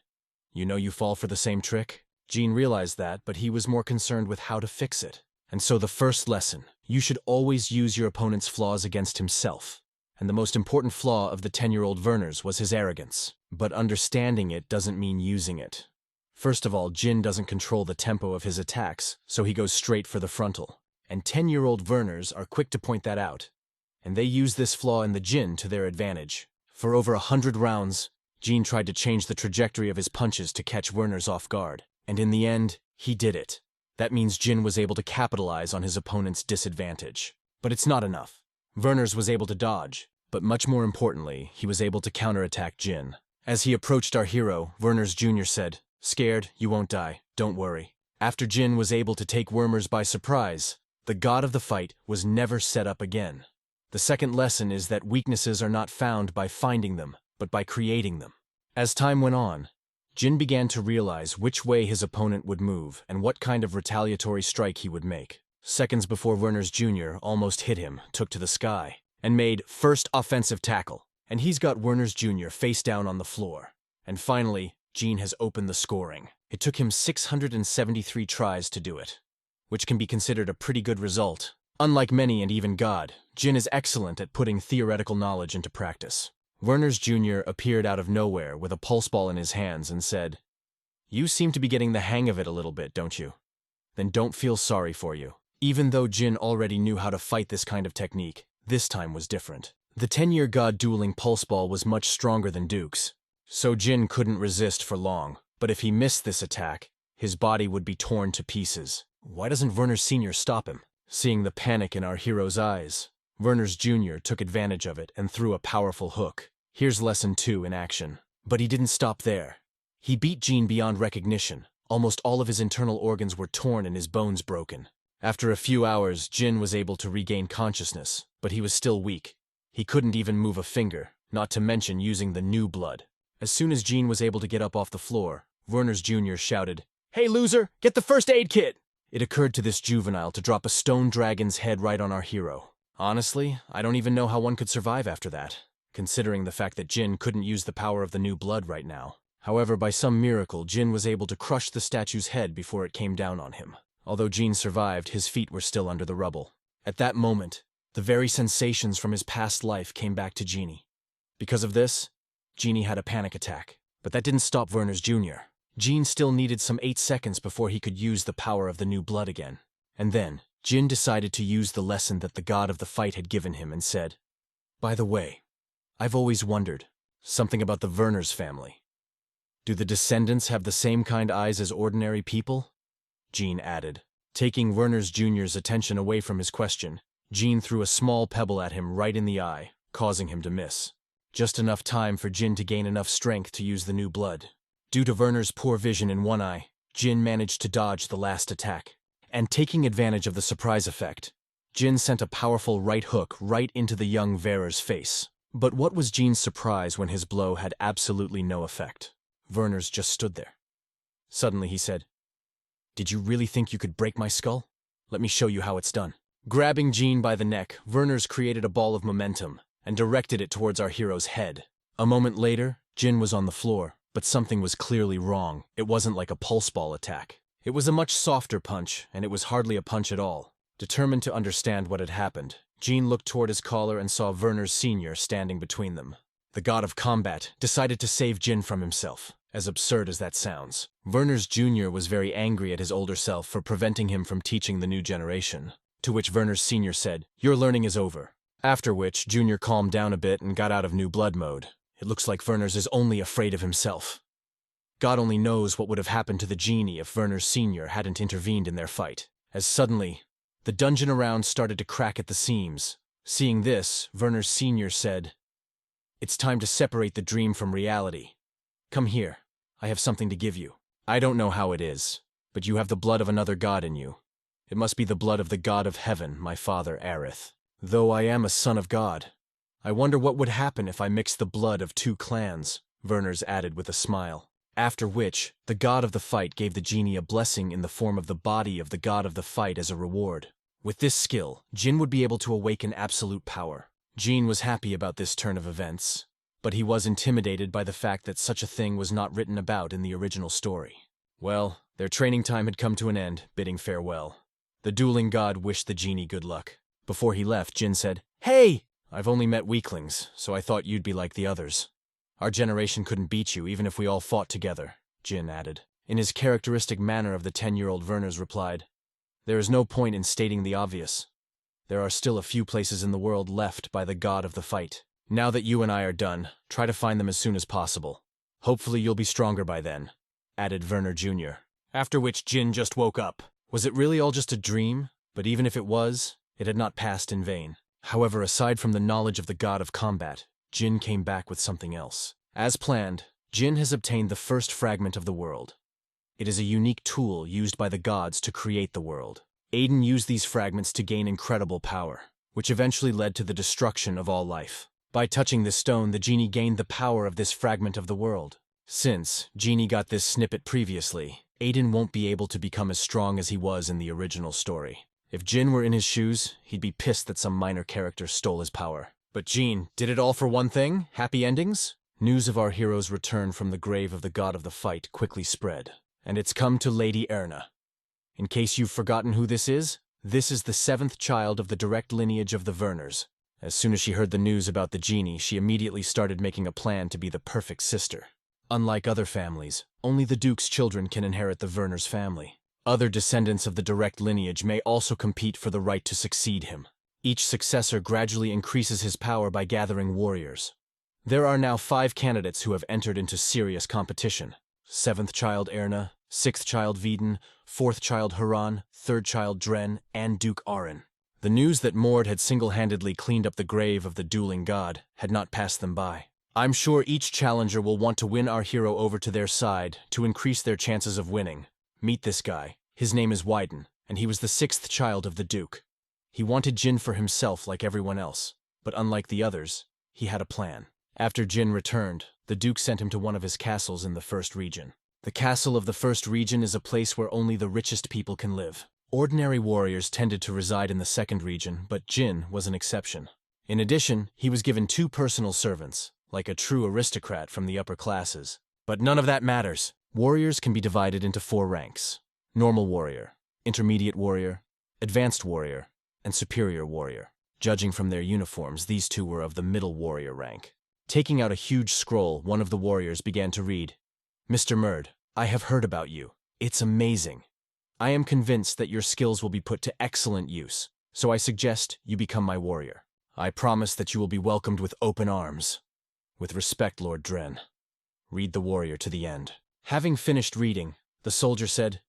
"You know you fall for the same trick?" Jin realized that, but he was more concerned with how to fix it. And so the first lesson, you should always use your opponent's flaws against himself. And the most important flaw of the 10-year-old Werner's was his arrogance. But understanding it doesn't mean using it. First of all, Jin doesn't control the tempo of his attacks, so he goes straight for the frontal. And 10-year-old Werners are quick to point that out. And they use this flaw in the Jin to their advantage. For over 100 rounds, Jin tried to change the trajectory of his punches to catch Werners off guard. And in the end, he did it. That means Jin was able to capitalize on his opponent's disadvantage. But it's not enough. Werners was able to dodge, but much more importantly, he was able to counterattack Jin. As he approached our hero, Werner's Jr. said, "Scared, you won't die, don't worry." After Jin was able to take Werners by surprise, the god of the fight was never set up again. The second lesson is that weaknesses are not found by finding them, but by creating them. As time went on, Jin began to realize which way his opponent would move and what kind of retaliatory strike he would make. Seconds before Werner's Jr. almost hit him, took to the sky, and made first offensive tackle. And he's got Werner's Jr. face down on the floor. And finally, Jin has opened the scoring. It took him 673 tries to do it, which can be considered a pretty good result. Unlike many and even God, Jin is excellent at putting theoretical knowledge into practice. Werner's Jr. appeared out of nowhere with a pulse ball in his hands and said, "You seem to be getting the hang of it a little bit, don't you? Then don't feel sorry for you." Even though Jin already knew how to fight this kind of technique, this time was different. The 10-year god dueling pulse ball was much stronger than Duke's, so Jin couldn't resist for long. But if he missed this attack, his body would be torn to pieces. Why doesn't Werner Sr. stop him? Seeing the panic in our hero's eyes, Werner's Jr. took advantage of it and threw a powerful hook. Here's lesson 2 in action. But he didn't stop there. He beat Jin beyond recognition. Almost all of his internal organs were torn and his bones broken. After a few hours, Jin was able to regain consciousness, but he was still weak. He couldn't even move a finger, not to mention using the new blood. As soon as Jin was able to get up off the floor, Werner's Jr. shouted, "Hey loser, get the first aid kit!" It occurred to this juvenile to drop a stone dragon's head right on our hero. Honestly, I don't even know how one could survive after that, considering the fact that Jin couldn't use the power of the new blood right now. However, by some miracle, Jin was able to crush the statue's head before it came down on him. Although Jin survived, his feet were still under the rubble. At that moment, the very sensations from his past life came back to Genie. Because of this, Genie had a panic attack. But that didn't stop Werner's Jr. Jin still needed some 8 seconds before he could use the power of the new blood again. And then, Jin decided to use the lesson that the god of the fight had given him and said, "By the way, I've always wondered something about the Werners family. Do the descendants have the same kind eyes as ordinary people?" Jin added. Taking Werner's Jr.'s attention away from his question, Jin threw a small pebble at him right in the eye, causing him to miss. Just enough time for Jin to gain enough strength to use the new blood. Due to Werner's poor vision in one eye, Jin managed to dodge the last attack. And taking advantage of the surprise effect, Jin sent a powerful right hook right into the young Werner's face. But what was Jin's surprise when his blow had absolutely no effect? Werner's just stood there. Suddenly he said, "Did you really think you could break my skull? Let me show you how it's done." Grabbing Jin by the neck, Werner's created a ball of momentum and directed it towards our hero's head. A moment later, Jin was on the floor, but something was clearly wrong. It wasn't like a pulse ball attack. It was a much softer punch, and it was hardly a punch at all. Determined to understand what had happened, Jin looked toward his collar and saw Werner's Sr. standing between them. The god of combat decided to save Jin from himself. As absurd as that sounds, Werner's Jr. was very angry at his older self for preventing him from teaching the new generation. To which Werner's Sr. said, "Your learning is over." After which, Jr. calmed down a bit and got out of new blood mode. It looks like Werner's is only afraid of himself. God only knows what would have happened to the genie if Werner's Sr. hadn't intervened in their fight. As suddenly, the dungeon around started to crack at the seams. Seeing this, Werner's Sr. said, "It's time to separate the dream from reality. Come here, I have something to give you. I don't know how it is, but you have the blood of another god in you. It must be the blood of the god of heaven, my father Aerith. Though I am a son of God, I wonder what would happen if I mixed the blood of two clans," Werner's added with a smile. After which, the god of the fight gave the genie a blessing in the form of the body of the god of the fight as a reward. With this skill, Jin would be able to awaken absolute power. Jin was happy about this turn of events, but he was intimidated by the fact that such a thing was not written about in the original story. Well, their training time had come to an end, bidding farewell. The dueling god wished the genie good luck. Before he left, Jin said, "Hey! I've only met weaklings, so I thought you'd be like the others. Our generation couldn't beat you even if we all fought together," Jin added. In his characteristic manner of the 10-year-old Werner's replied, "There is no point in stating the obvious. There are still a few places in the world left by the god of the fight. Now that you and I are done, try to find them as soon as possible. Hopefully you'll be stronger by then," added Werner Jr. After which Jin just woke up. Was it really all just a dream? But even if it was, it had not passed in vain. However, aside from the knowledge of the god of combat, Jin came back with something else. As planned, Jin has obtained the first fragment of the world. It is a unique tool used by the gods to create the world. Aiden used these fragments to gain incredible power, which eventually led to the destruction of all life. By touching this stone, the genie gained the power of this fragment of the world. Since Genie got this snippet previously, Aiden won't be able to become as strong as he was in the original story. If Jin were in his shoes, he'd be pissed that some minor character stole his power. But Jin did it all for one thing? Happy endings? News of our hero's return from the grave of the god of the fight quickly spread, and it's come to Lady Erna. In case you've forgotten who this is the 7th child of the direct lineage of the Werners. As soon as she heard the news about the genie, she immediately started making a plan to be the perfect sister. Unlike other families, only the Duke's children can inherit the Werners family. Other descendants of the direct lineage may also compete for the right to succeed him. Each successor gradually increases his power by gathering warriors. There are now 5 candidates who have entered into serious competition. 7th child Erna, 6th child Veden, 4th child Haran, 3rd child Dren, and Duke Arin. The news that Mord had single-handedly cleaned up the grave of the dueling god had not passed them by. I'm sure each challenger will want to win our hero over to their side to increase their chances of winning. Meet this guy. His name is Wyden, and he was the 6th child of the Duke. He wanted Jin for himself like everyone else, but unlike the others, he had a plan. After Jin returned, the Duke sent him to one of his castles in the First Region. The castle of the First Region is a place where only the richest people can live. Ordinary warriors tended to reside in the Second Region, but Jin was an exception. In addition, he was given 2 personal servants, like a true aristocrat from the upper classes. But none of that matters. Warriors can be divided into 4 ranks: normal warrior, intermediate warrior, advanced warrior, and superior warrior. Judging from their uniforms, these 2 were of the middle warrior rank. Taking out a huge scroll, one of the warriors began to read, "Mr. Murd, I have heard about you. It's amazing. I am convinced that your skills will be put to excellent use, so I suggest you become my warrior. I promise that you will be welcomed with open arms. With respect, Lord Dren." Read the warrior to the end. Having finished reading, the soldier said,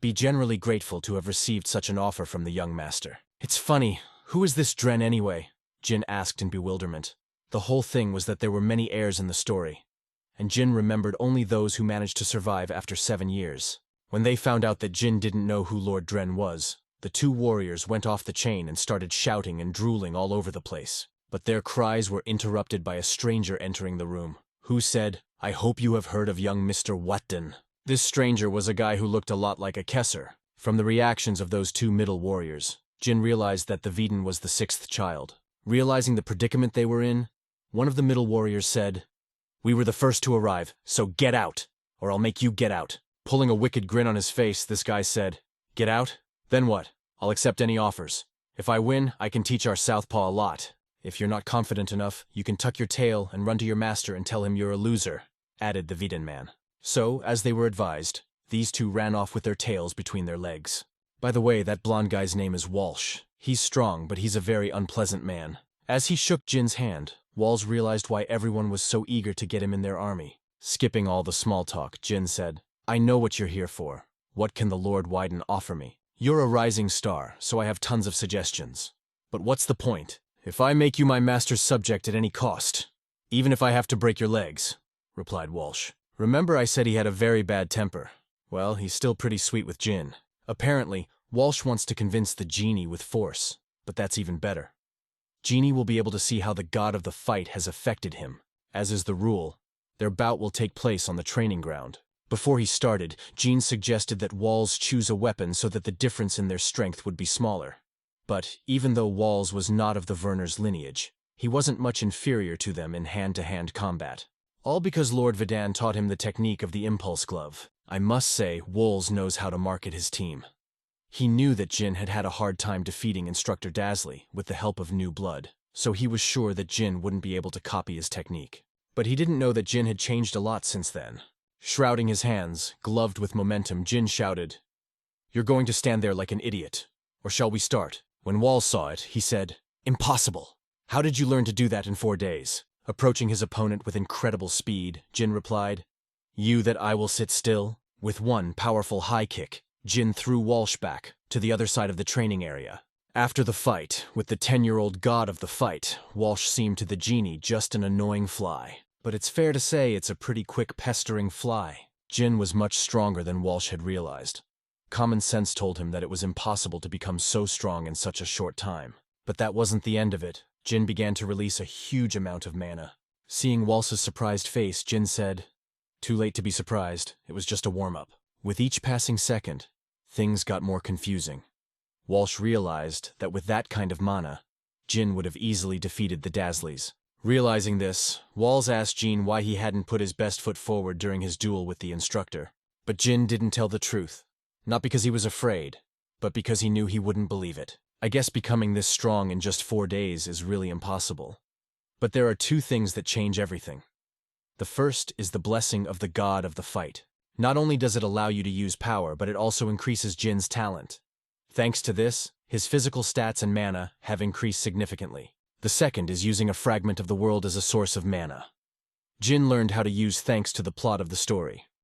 "Be generally grateful to have received such an offer from the young master." "It's funny, who is this Dren anyway?" Jin asked in bewilderment. The whole thing was that there were many heirs in the story, and Jin remembered only those who managed to survive after 7 years. When they found out that Jin didn't know who Lord Dren was, The two warriors went off the chain and started shouting and drooling all over the place. But their cries were interrupted by a stranger entering the room, who said, "I hope you have heard of young Mr. Watton." This stranger was a guy who looked a lot like a Kesser. From the reactions of those two middle warriors, Jin realized that the Veden was the sixth child. Realizing the predicament they were in, one of the middle warriors said, "We were the first to arrive, so get out, or I'll make you get out." Pulling a wicked grin on his face, this guy said, "Get out? Then what? I'll accept any offers. If I win, I can teach our southpaw a lot. If you're not confident enough, you can tuck your tail and run to your master and tell him you're a loser," added the Veden man. So, as they were advised, these two ran off with their tails between their legs. By the way, that blonde guy's name is Walsh. He's strong, but he's a very unpleasant man. As he shook Jin's hand, Walsh realized why everyone was so eager to get him in their army. Skipping all the small talk, Jin said, "I know what you're here for. What can the Lord Wyden offer me? You're a rising star, so I have tons of suggestions. But what's the point? If I make you my master's subject at any cost, even if I have to break your legs," replied Walsh. Remember I said he had a very bad temper? Well, he's still pretty sweet with Jin. Apparently, Walsh wants to convince the genie with force, but that's even better. Genie will be able to see how the god of the fight has affected him. As is the rule, their bout will take place on the training ground. Before he started, Jin suggested that Walls choose a weapon so that the difference in their strength would be smaller. But even though Walls was not of the Werner's lineage, he wasn't much inferior to them in hand-to-hand combat. All because Lord Vedan taught him the technique of the impulse glove. I must say, Walls knows how to market his team. He knew that Jin had had a hard time defeating Instructor Dasley with the help of new blood, so he was sure that Jin wouldn't be able to copy his technique. But he didn't know that Jin had changed a lot since then. Shrouding his hands, gloved with momentum, Jin shouted, "You're going to stand there like an idiot. Or shall we start?" When Walls saw it, he said, "Impossible. How did you learn to do that in 4 days?" Approaching his opponent with incredible speed, Jin replied, "You that I will sit still?" With one powerful high kick, Jin threw Walsh back to the other side of the training area. After the fight, with the 10-year-old god of the fight, Walsh seemed to the genie just an annoying fly. But it's fair to say it's a pretty quick pestering fly. Jin was much stronger than Walsh had realized. Common sense told him that it was impossible to become so strong in such a short time. But that wasn't the end of it. Jin began to release a huge amount of mana. Seeing Walsh's surprised face, Jin said, "Too late to be surprised. It was just a warm-up." With each passing second, things got more confusing. Walsh realized that with that kind of mana, Jin would have easily defeated the Dasleys. Realizing this, Walls asked Jin why he hadn't put his best foot forward during his duel with the instructor. But Jin didn't tell the truth. Not because he was afraid, but because he knew he wouldn't believe it. I guess becoming this strong in just 4 days is really impossible. But there are 2 things that change everything. The first is the blessing of the god of the fight. Not only does it allow you to use power, but it also increases Jin's talent. Thanks to this, his physical stats and mana have increased significantly. The second is using a fragment of the world as a source of mana. Jin learned how to use thanks to the plot of the story.